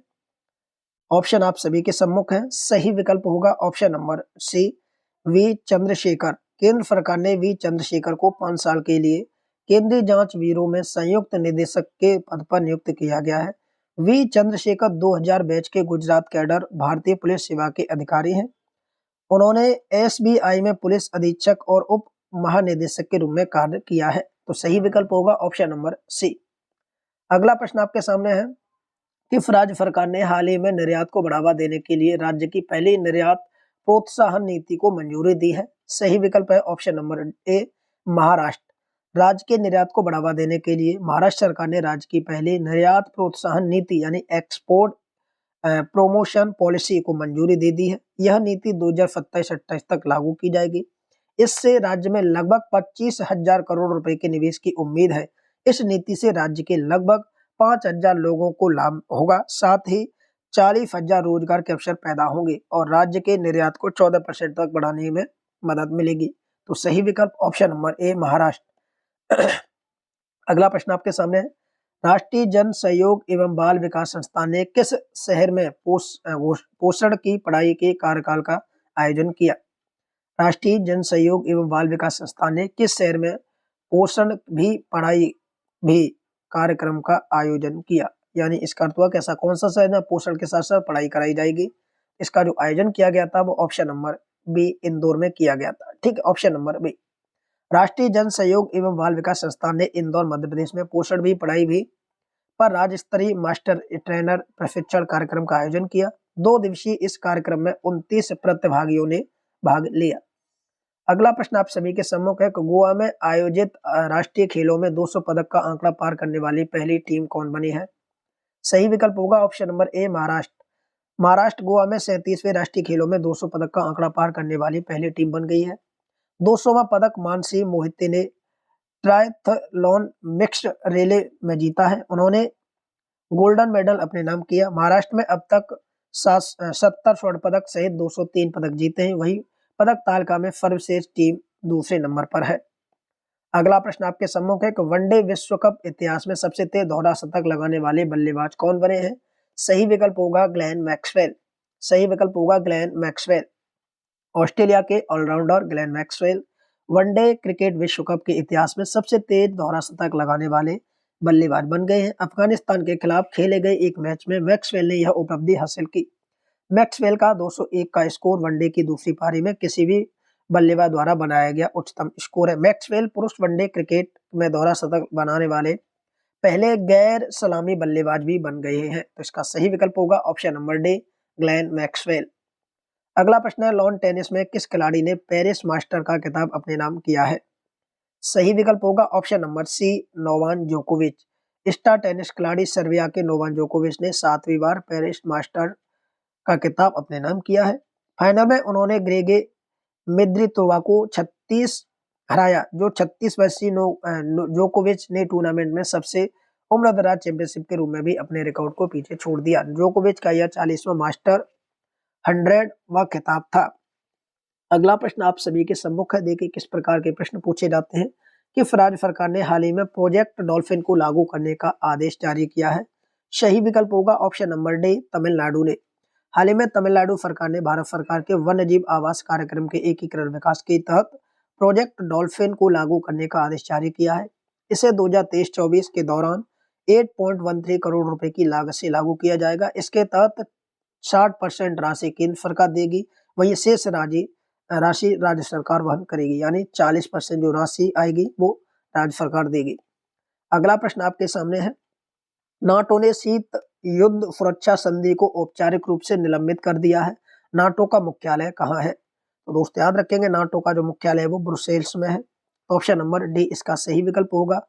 ऑप्शन आप सभी के सम्मुख है। सही विकल्प होगा option number C V Chandrashekhar. केंद्र सरकार ने वी चंद्रशेखर को 5 साल के लिए केंद्रीय जांच ब्यूरो में संयुक्त निदेशक के पद पर नियुक्त किया गया है। वी चंद्रशेखर 2000 बैच के गुजरात कैडर भारतीय पुलिस सेवा के अधिकारी हैं। उन्होंने SBI में पुलिस अधीक्षक और उप महानिदेशक के रूप में कार्य किया है। तो सही विकल्प होगा ऑप्शन नंबर सी। अगला प्रश्न आपके सामने है, किस राज्य सरकार ने हाल ही में निर्यात को बढ़ावा देने के लिए राज्य की पहली निर्यात प्रोत्साहन नीति को मंजूरी दी है। सही विकल्प है ऑप्शन नंबर ए महाराष्ट्र। राज्य के निर्यात को बढ़ावा देने के लिए महाराष्ट्र सरकार ने राज्य की पहली निर्यात प्रोत्साहन नीति यानी एक्सपोर्ट प्रमोशन पॉलिसी को मंजूरी दे दी है। यह नीति 2027-28 तक लागू की जाएगी। इससे राज्य में लगभग 25,000 करोड़ रुपए के निवेश की उम्मीद है। इस नीति से राज्य के लगभग 5,000 लोगों को लाभ होगा, साथ ही 40,000 रोजगार के अवसर पैदा होंगे और राज्य के निर्यात को 14% तक बढ़ाने में मदद मिलेगी। तो सही विकल्प ऑप्शन नंबर ए महाराष्ट्र। अगला प्रश्न आपके सामने है, राष्ट्रीय जन सहयोग एवं बाल विकास संस्थान ने किस शहर में पोषण की पढ़ाई के कार्यकाल का आयोजन किया? राष्ट्रीय जन सहयोग एवं बाल विकास संस्थान ने किस शहर में पोषण भी पढ़ाई भी कार्यक्रम का आयोजन किया? यानी इसका अर्थ हुआ कैसा कौन सा शहर में पोषण के साथ साथ पढ़ाई कराई जाएगी? इसका जो आयोजन किया गया था वो ऑप्शन नंबर बी इंदौर में किया गया था। ठीक है, ऑप्शन नंबर बी। राष्ट्रीय जन सहयोग एवं बाल विकास संस्थान ने इंदौर मध्य प्रदेश में पोषण भी पढ़ाई भी पर राज्य स्तरीय मास्टर ट्रेनर प्रशिक्षण कार्यक्रम का आयोजन किया। 2 दिवसीय इस कार्यक्रम में 29 प्रतिभागियों ने भाग लिया। अगला प्रश्न आप सभी के सम्मुख है कि गोवा में आयोजित राष्ट्रीय खेलों में 200 पदक का आंकड़ा पार करने वाली पहली टीम कौन बनी है? सही विकल्प होगा ऑप्शन नंबर ए महाराष्ट्र। महाराष्ट्र गोवा में 37वें राष्ट्रीय खेलों में 200 पदक का आंकड़ा पार करने वाली पहली टीम बन गई है। 200वां पदक मानसी मोहिते ने ट्रायथलॉन मिक्स्ड रिले में जीता है। उन्होंने गोल्डन मेडल अपने नाम किया। महाराष्ट्र में अब तक 70 स्वर्ण पदक सहित 203 पदक जीते हैं। वही पदक तालिका में सर्वश्रेष्ठ टीम दूसरे नंबर पर है। अगला प्रश्न आपके सम्मुख है कि वनडे विश्व कप इतिहास में सबसे तेज दोहरा शतक लगाने वाले बल्लेबाज कौन बने हैं? सही विकल्प होगा ग्लेन मैक्सवेल। सही विकल्प होगा ग्लेन मैक्सवेल। ऑस्ट्रेलिया के allrounder Glenn Maxwell one day cricket विश्व कप के इतिहास में सबसे तेज दोहरा शतक लगाने वाले बल्लेबाज बन गए हैं। अफगानिस्तान के खिलाफ खेले गए एक मैच में मैक्सवेल ने यह उपलब्धि हासिल की। मैक्सवेल का 201 का स्कोर वनडे की दूसरी पारी में किसी भी बल्लेबाज द्वारा बनाया गया उच्चतम स्कोर है। मैक्सवेल पुरुष वनडे क्रिकेट में दोहरा शतक बनाने वाले पहले गैर सलामी बल्लेबाज भी बन गए हैं। तो इसका सही विकल्प होगा option number D Glenn Maxwell. अगला प्रश्न है, लॉन टेनिस में किस खिलाड़ी ने पेरिस मास्टर का खिताब अपने नाम किया है? सही विकल्प होगा ऑप्शन नंबर सी नोवाक जोकोविच। स्टार टेनिस खिलाड़ी सर्बिया के नोवाक जोकोविच ने 7वीं बार पेरिस मास्टर का खिताब अपने नाम किया है। फाइनल में उन्होंने ग्रेगे मिद्रितोवा को 36 हराया। जो 36 वर्षीय जोकोविच ने टूर्नामेंट में सबसे उम्रदराज चैंपियनशिप के रूप में भी अपने रिकॉर्ड को पीछे छोड़ दिया। जोकोविच का यह 40वां मास्टर 100वां खिताब था। अगला प्रश्न आप सभी के सम्मुख है। देखिए किस प्रकार के प्रश्न पूछे जाते हैं कि राज्य सरकार ने हाल ही में प्रोजेक्ट डॉल्फिन को लागू करने का आदेश जारी किया है। सही विकल्प होगा ऑप्शन नंबर डी तमिलनाडु ने। हाल ही में तमिलनाडु सरकार ने भारत सरकार के वन्यजीव आवास कार्यक्रम के एकीकरण विकास के तहत प्रोजेक्ट डॉल्फिन को लागू करने का आदेश जारी किया है। इसे 2023-24 के दौरान 8.13 करोड़ रुपए की लागत से लागू किया जाएगा। इसके तहत 60% राशि केंद्र सरकार देगी, वहीं शेष राशि राज्य सरकार वहन करेगी, यानी 40% जो राशि आएगी वो राज्य सरकार देगी। अगला प्रश्न आपके सामने है, नाटो ने शीत युद्ध सुरक्षा संधि को औपचारिक रूप से निलंबित कर दिया है। नाटो का मुख्यालय कहाँ है? तो दोस्त याद रखेंगे नाटो का जो मुख्यालय है वो ब्रुसेल्स में है। ऑप्शन नंबर डी इसका सही विकल्प होगा।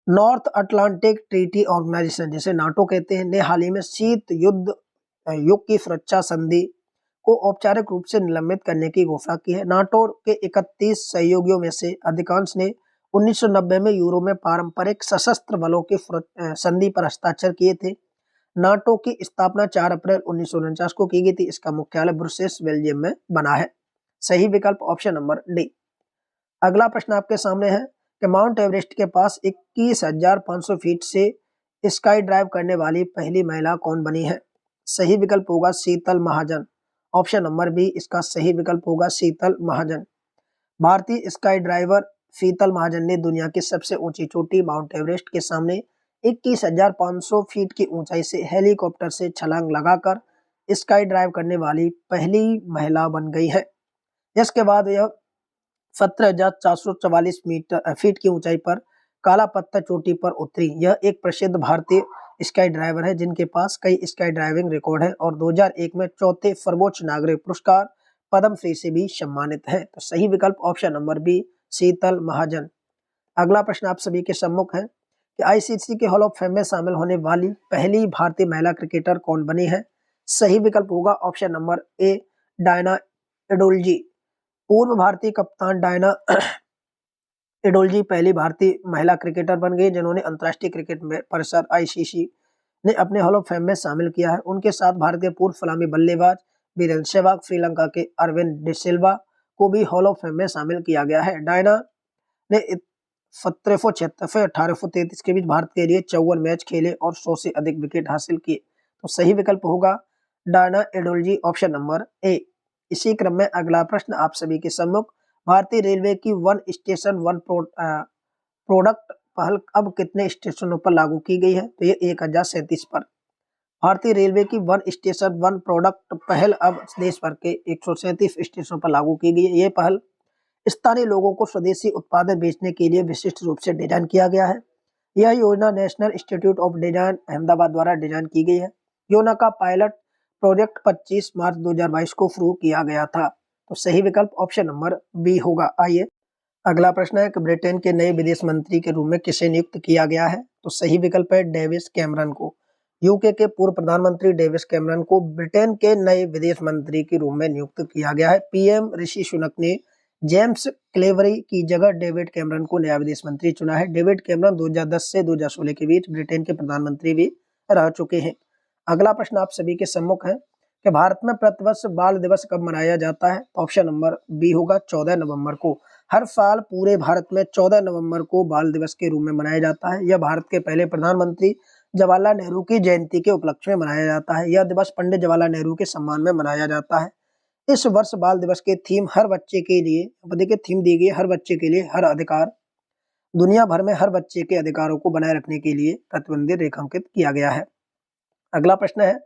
नॉर्थ अटलांटिक ट्रीटी ऑर्गेनाइजेशन जिसे नाटो कहते हैं ने हाल ही में शीत युद्ध युग की सुरक्षा संधि को औपचारिक रूप से निलंबित करने की घोषणा की है। नाटो के 31 सहयोगियों में से अधिकांश ने 1990 में यूरोप में पारंपरिक सशस्त्र बलों की संधि पर हस्ताक्षर किए थे। नाटो की स्थापना 4 अप्रैल 1949 को की गई थी। इसका मुख्यालय ब्रुसेल्स बेल्जियम में बना है। सही विकल्प ऑप्शन नंबर डी। अगला प्रश्न आपके सामने है कि माउंट एवरेस्ट के पास 21,500 फीट से स्काई ड्राइव करने वाली पहली महिला कौन बनी है? सही विकल्प होगा शीतल महाजन। ऑप्शन नंबर बी इसका सही विकल्प होगा शीतल महाजन। भारतीय स्काई ड्राइवर शीतल महाजन ने दुनिया की सबसे ऊंची चोटी माउंट एवरेस्ट के सामने 21,500 फीट की ऊंचाई से हेलीकॉप्टर से छलांग लगाकर स्काई ड्राइव करने वाली पहली महिला बन गई है। इसके बाद यह 17,444 फीट की ऊंचाई पर काला पत्थर चोटी पर उतरी। यह एक प्रसिद्ध भारतीय स्काई ड्राइवर है जिनके पास कई स्काई ड्राइविंग रिकॉर्ड है और 2001 में चौथे सर्वोच्च नागरिक पुरस्कार पद्म श्री से भी सम्मानित है। तो सही विकल्प ऑप्शन नंबर बी शीतल महाजन। अगला प्रश्न आप सभी के सम्मुख है कि आईसीसी के हॉल ऑफ फेम में शामिल होने वाली पहली भारतीय महिला क्रिकेटर कौन बनी है? सही विकल्प होगा ऑप्शन नंबर ए डायना एडोलजी। पूर्व भारतीय कप्तान डायना एडोलजी पहली भारतीय महिला क्रिकेटर बन गई जिन्होंने अंतर्राष्ट्रीय क्रिकेट में परिषद आईसीसी ने अपने हॉल ऑफ फेम में शामिल किया है। उनके साथ भारत के पूर्व सलामी बल्लेबाज वीरेंद्र सहवाग, श्रीलंका के अरविंद डिसिल्वा को भी हॉल ऑफ फेम में शामिल किया गया है। डायना ने 1776 से 1833 के बीच भारत के लिए 54 मैच खेले और 100 से अधिक विकेट हासिल किए। तो सही विकल्प होगा डायना एडोलजी, ऑप्शन नंबर ए। इसी क्रम में अगला प्रश्न आप सभी के सम्मुख, भारतीय रेलवे की वन स्टेशन वन प्रोडक्ट पहल अब कितने स्टेशनों पर लागू की गई है? तो ये 1037 पर। भारतीय रेलवे की वन स्टेशन वन प्रोडक्ट पहल अब देश भर के 137 स्टेशनों पर लागू की गई है। ये पहल स्थानीय लोगों को स्वदेशी उत्पाद बेचने के लिए विशिष्ट रूप से डिजाइन किया गया है। यह योजना national institute of design Ahmedabad द्वारा डिजाइन की गई है। योजना का पायलट प्रोजेक्ट 25 मार्च 2022 को शुरू किया गया था। तो सही विकल्प ऑप्शन नंबर बी होगा। आइए अगला प्रश्न है कि ब्रिटेन के नए विदेश मंत्री के रूप में किसे नियुक्त किया गया है? तो सही विकल्प है डेविस कैमरन को। यूके के पूर्व प्रधानमंत्री डेविस कैमरन को ब्रिटेन के नए विदेश मंत्री के रूप में नियुक्त किया गया है। पीएम ऋषि सुनक ने जेम्स क्लेवरी की जगह डेविड कैमरन को नया विदेश मंत्री चुना है। डेविड कैमरन 2010 से 2016 के बीच ब्रिटेन के प्रधानमंत्री भी रह चुके हैं। अगला प्रश्न आप सभी के सम्मुख है कि भारत में प्रतिवर्ष बाल दिवस कब मनाया जाता है? ऑप्शन नंबर बी होगा 14 नवंबर को। हर साल पूरे भारत में 14 नवंबर को बाल दिवस के रूप में मनाया जाता है। यह भारत के पहले प्रधानमंत्री जवाहरलाल नेहरू की जयंती के उपलक्ष्य में मनाया जाता है। यह दिवस पंडित जवाहरलाल नेहरू के सम्मान में मनाया जाता है। इस वर्ष बाल दिवस के थीम हर बच्चे के लिए, देखिए थीम दी गई हर बच्चे के लिए हर अधिकार। दुनिया भर में हर बच्चे के अधिकारों को बनाए रखने के लिए प्रतिबंधित रेखांकित किया गया है। अगला प्रश्न है,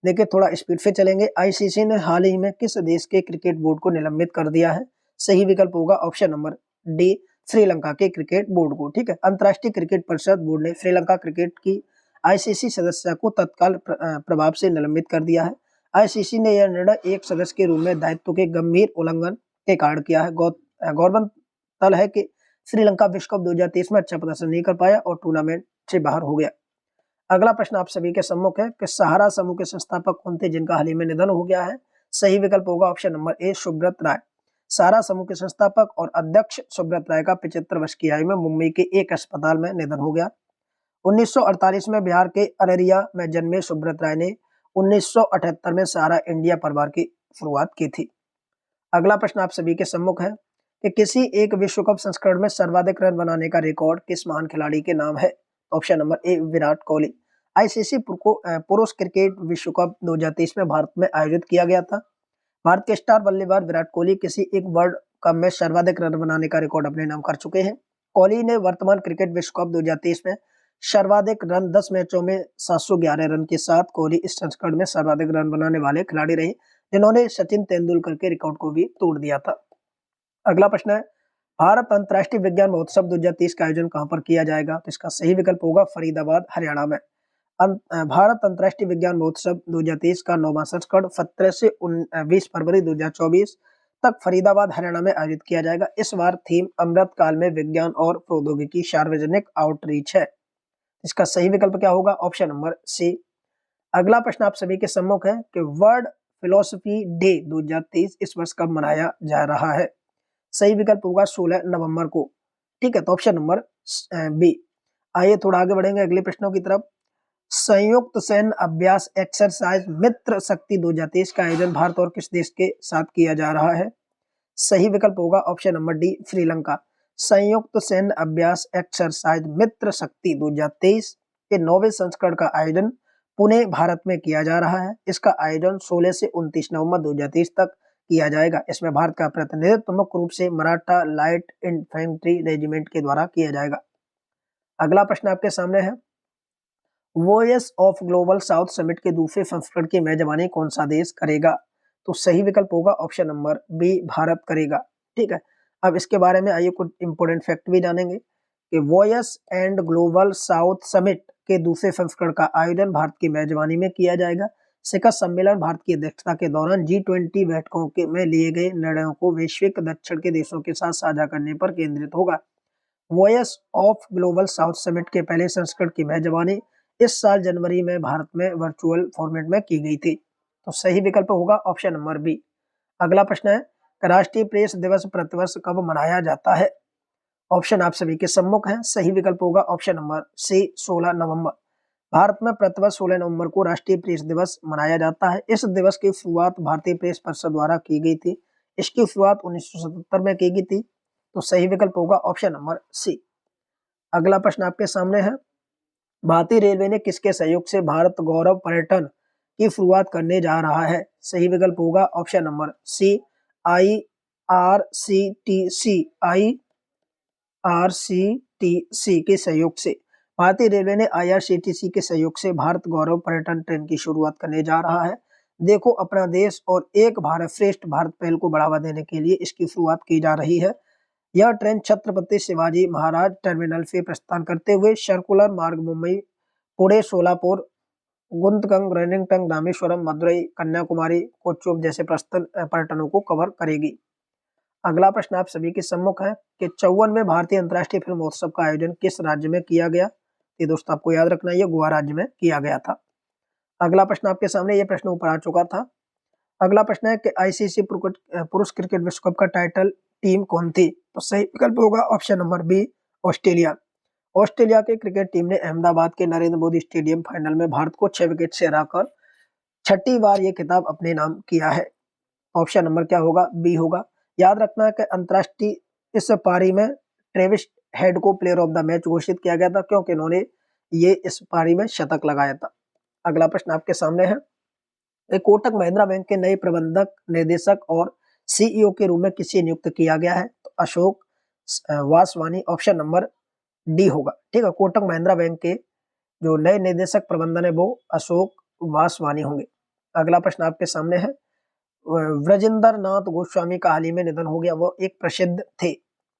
देखिए थोड़ा स्पीड से चलेंगे। आईसीसी ने हाल ही में किस देश के क्रिकेट बोर्ड को निलंबित कर दिया है? सही विकल्प होगा ऑप्शन नंबर डी श्रीलंका के क्रिकेट बोर्ड को। ठीक है, अंतर्राष्ट्रीय क्रिकेट परिषद बोर्ड ने श्रीलंका क्रिकेट की आईसीसी सदस्य को तत्काल प्रभाव से निलंबित कर दिया है। आईसीसी ने यह निर्णय एक सदस्य के रूप में दायित्व के गंभीर उल्लंघन के कारण किया है। गौरतलब है कि श्रीलंका विश्व कप 2023 में अच्छा प्रदर्शन नहीं कर पाया और टूर्नामेंट से बाहर हो गया। अगला प्रश्न आप सभी के सम्मुख है कि सहारा समूह के संस्थापक कौन थे जिनका हाल ही में निधन हो गया है? सही विकल्प होगा ऑप्शन नंबर ए सुब्रत राय। सहारा समूह के संस्थापक और अध्यक्ष सुब्रत राय का 75 वर्ष की आयु में मुंबई के एक अस्पताल में निधन हो गया। 1948 में बिहार के अररिया में जन्मे सुब्रत राय ने 1978 में सहारा इंडिया परिवार की शुरुआत की थी। अगला प्रश्न आप सभी के सम्मुख है कि किसी एक विश्व कप संस्करण में सर्वाधिक रन बनाने का रिकॉर्ड किस महान खिलाड़ी के नाम है? ऑप्शन नंबर ए विराट कोहली। आईसीसी पुरुष क्रिकेट विश्व कप 2023 में भारत में आयोजित किया गया था। भारत के स्टार बल्लेबाज विराट कोहली किसी एक वर्ल्ड कप में सर्वाधिक रन बनाने का रिकॉर्ड अपने नाम कर चुके हैं। कोहली ने वर्तमान क्रिकेट विश्व कप 2023 में सर्वाधिक रन 10 मैचों में 711 रन के साथ कोहली इस संस्करण में सर्वाधिक रन बनाने वाले खिलाड़ी रहे, जिन्होंने सचिन तेंदुलकर के रिकॉर्ड को भी तोड़ दिया था। अगला प्रश्न है, भारत अंतर्राष्ट्रीय विज्ञान महोत्सव 2023 का आयोजन कहां पर किया जाएगा? तो इसका सही विकल्प होगा फरीदाबाद, हरियाणा में। भारत अंतर्राष्ट्रीय विज्ञान महोत्सव 2023 का 9वां संस्करण 17 से 20 फरवरी 2024 तक फरीदाबाद, हरियाणा में आयोजित किया जाएगा। इस बार थीम अमृत काल में विज्ञान और प्रौद्योगिकी सार्वजनिक आउटरीच है। इसका सही विकल्प क्या होगा? Option number C. अगला प्रश्न आप सभी के सम्मुख है कि वर्ल्ड फिलोसफी डे 2023 इस वर्ष कब मनाया जा रहा है? सही विकल्प होगा 16 नवंबर को। ठीक है, तो ऑप्शन नंबर बी। आइए थोड़ा आगे बढ़ेंगे अगले प्रश्नों की तरफ। संयुक्त सैन्य अभ्यास एक्सरसाइज मित्र शक्ति 2023 का आयोजन भारत और किस देश के साथ किया जा रहा है? सही विकल्प होगा ऑप्शन नंबर डी श्रीलंका। संयुक्त सैन्य अभ्यास एक्सरसाइज मित्र शक्ति 2023 के 9वें संस्करण का आयोजन पुणे, भारत में किया जा रहा है। इसका आयोजन 16 से 29 नवंबर 2023 तक किया जाएगा। इसमें भारत का प्रतिनिधित्व मुख्य रूप से मराठा लाइट इन्फेंट्री रेजिमेंट के द्वारा किया जाएगा। अगला प्रश्न आपके सामने है, voice of global south summit के दूसरे संस्करण की मेजबानी कौन सा देश करेगा? तो सही विकल्प होगा ऑप्शन नंबर बी भारत करेगा। ठीक है, अब इसके बारे में आइए कुछ इंपोर्टेंट फैक्ट भी जानेंगे कि voice and global south summit के दूसरे संस्करण का आयोजन भारत की मेजबानी में किया जाएगा। शिखर सम्मेलन भारत की अध्यक्षता के दौरान G20 बैठकों में लिए गए निर्णयों को वैश्विक दक्षिण के देशों के साथ साझा करने पर केंद्रित होगा। Voice of global south summit के पहले संस्करण की मेजबानी इस साल जनवरी में भारत में वर्चुअल फॉर्मेट में की गई थी। तो सही विकल्प होगा ऑप्शन नंबर बी। अगला प्रश्न है, राष्ट्रीय प्रेस दिवस प्रतिवर्ष कब मनाया जाता है? ऑप्शन आप सभी के सम्मुख हैं। सही विकल्प होगा ऑप्शन नंबर सी 16 नवंबर। भारत में प्रतिवर्ष 16 नवंबर को राष्ट्रीय प्रेस दिवस मनाया जाता है। इस दिवस की शुरुआत भारतीय प्रेस परिषद द्वारा की गई थी। इसकी शुरुआत 1977 में की गई थी। तो सही विकल्प होगा ऑप्शन नंबर सी। अगला प्रश्न आपके सामने है, भारतीय रेलवे ने किसके सहयोग से भारत गौरव पर्यटन की शुरुआत करने जा रहा है? सही विकल्प होगा ऑप्शन नंबर सी आईआरसीटीसी के सहयोग से। भारतीय रेलवे ने आईआरसीटीसी के सहयोग से भारत गौरव पर्यटन ट्रेन की शुरुआत करने जा रहा है। देखो अपना देश और एक भारत श्रेष्ठ भारत पहल को बढ़ावा देने के लिए इसकी शुरुआत की जा रही है। यह ट्रेन छत्रपति शिवाजी महाराज टर्मिनल से प्रस्थान करते हुए सर्कुलर मार्ग मुंबई, पुणे, सोलापुर, गुंतकंग, रेनिंगटन, रामेश्वरम, मदुरई, कन्याकुमारी, कोच्चुम जैसे पर्यटनों को कवर करेगी। अगला प्रश्न आप सभी के सम्मुख है कि 54वें भारतीय अंतर्राष्ट्रीय फिल्म महोत्सव का आयोजन किस राज्य में किया गया? ये दोस्तों आपको याद रखना, ये गोवा राज्य में किया गया था। अगला प्रश्न आपके सामने, ये प्रश्न ऊपर आ चुका था। अगला प्रश्न है कि आईसीसी पुरुष क्रिकेट विश्व कप का टाइटल टीम कौन थी? तो सही विकल्प होगा option number B Australia. Australia की क्रिकेट टीम ने अहमदाबाद के नरेंद्र मोदी स्टेडियम फाइनल में भारत को 6 विकेट से हराकर छठी बार ये खिताब अपने नाम किया है। ऑप्शन नंबर क्या होगा? बी होगा। याद रखना है कि अंतरराष्ट्रीय इस पारी में ट्रेविस हेड को प्लेयर ऑफ द मैच घोषित किया गया था, क्योंकि इन्होंने ये इस पारी में शतक लगाया था। अगला प्रश्न आपके सामने है, कोटक महिंद्रा बैंक के नए प्रबंधक निर्देशक और सीईओ के रूप में किसे नियुक्त किया गया है? तो Ashok Vaswani. Option number D होगा। ठीक है, कोटक महिंद्रा बैंक के जो नए निदेशक प्रबंधन है वो अशोक वासवानी होंगे। अगला प्रश्न आपके सामने है, ब्रजेंद्र नाथ गोस्वामी का हाल ही में निधन हो गया। वो एक प्रसिद्ध थे,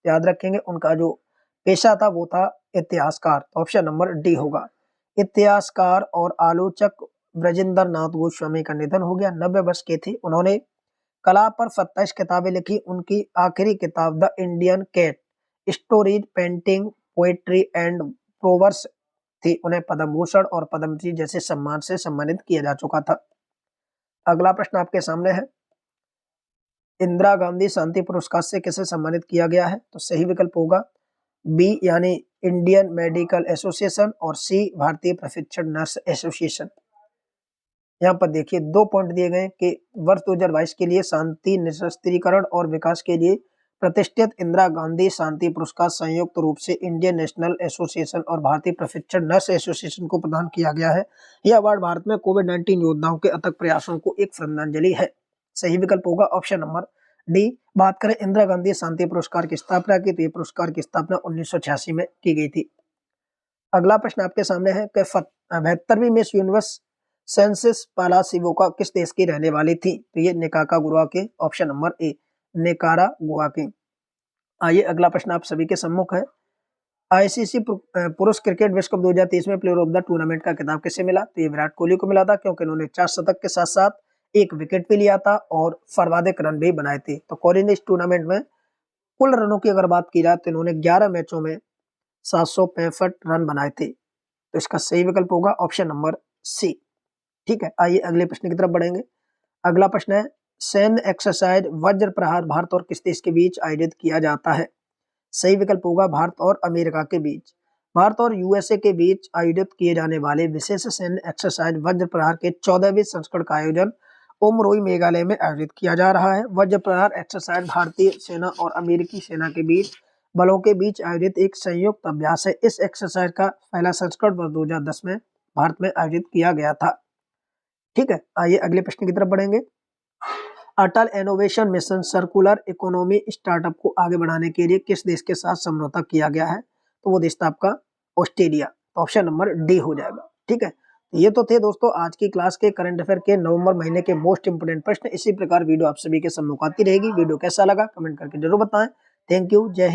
याद रखेंगे। उनका जो पेशा था वो था इतिहासकार। ऑप्शन नंबर डी होगा। इतिहासकार और आलोचक ब्रजेंद्र नाथ गोस्वामी का निधन हो गया। 90 वर्ष के थे। उन्होंने कला पर 27 किताबें लिखी। उनकी आखिरी किताब the Indian cat stories, painting, poetry and proverbs थी। उन्हें पद्म भूषण और पद्मश्री जैसे सम्मान से सम्मानित किया जा चुका था। अगला प्रश्न आपके सामने है, इंदिरा गांधी शांति पुरस्कार से किसे सम्मानित किया गया है? तो सही विकल्प होगा बी यानी इंडियन मेडिकल एसोसिएशन और सी भारतीय प्रशिक्षण नर्स एसोसिएशन। यहाँ पर देखिए 2 पॉइंट दिए गए कि वर्ष 2022 के लिए शांति, निशस्त्रीकरण और विकास के लिए प्रतिष्ठित इंदिरा गांधी शांति पुरस्कार संयुक्त रूप से इंडियन नेशनल एसोसिएशन और भारतीय प्रशिक्षण नर्स एसोसिएशन को प्रदान किया गया है। यह अवार्ड भारत में कोविड-19 योद्धाओं के अथक प्रयासों को एक श्रद्धांजलि है। सही विकल्प होगा ऑप्शन नंबर डी। बात करें इंदिरा गांधी शांति पुरस्कार की स्थापना की, तो ये पुरस्कार की स्थापना 1986 में की गई थी। अगला प्रश्न आपके सामने है कि 72वीं मिस यूनिवर्स सेंसिस पालासिवोका किस देश की रहने वाली थी? तो ये निकारागुआ के। ऑप्शन नंबर ए निकारागुआ की। आइए अगला प्रश्न आप सभी के सम्मुख है, आईसीसी पुरुष क्रिकेट विश्व कप 2023 में प्लेयर ऑफ द टूर्नामेंट का खिताब किसे मिला? तो ये विराट कोहली को मिला था, क्योंकि इन्होंने 4 शतक के साथ साथ 1 विकेट भी लिया था और सर्वाधिक रन भी बनाए थे। तो कोहली ने इस टूर्नामेंट में कुल रनों की अगर बात की जाए तो इन्होंने 11 मैचों में 765 रन बनाए थे। तो इसका सही विकल्प होगा ऑप्शन नंबर सी। ठीक है, आइए अगले प्रश्न की तरफ बढ़ेंगे। अगला प्रश्न है, सैन्य एक्सरसाइज वज्र प्रहार भारत और किस देश के बीच आयोजित किया जाता है? सही विकल्प होगा भारत और अमेरिका के बीच। भारत और यूएसए के बीच आयोजित किए जाने वाले विशेष सैन्य एक्सरसाइज वज्र प्रहार के 14वें संस्करण का आयोजन उमरोई मेघालय में आयोजित किया जा रहा है। वज्र प्रहार एक्सरसाइज भारतीय सेना और अमेरिकी सेना के बीच बलों के बीच आयोजित एक संयुक्त अभ्यास है। इस एक्सरसाइज का पहला संस्करण वर्ष 2010 में भारत में आयोजित किया गया था। ठीक है, आइए अगले प्रश्न की तरफ बढ़ेंगे। Atal innovation mission circular economy startup को आगे बढ़ाने के लिए किस देश के साथ समझौता किया गया है? तो वो देश था आपका ऑस्ट्रेलिया। ऑप्शन नंबर डी हो जाएगा। ठीक है, ये तो थे दोस्तों आज की क्लास के करंट अफेयर के नवंबर महीने के मोस्ट इंपोर्टेंट प्रश्न। इसी प्रकार वीडियो आप सभी के सम्मुख आती रहेगी। वीडियो कैसा लगा कमेंट करके जरूर बताएं। थैंक यू, जय हिंद।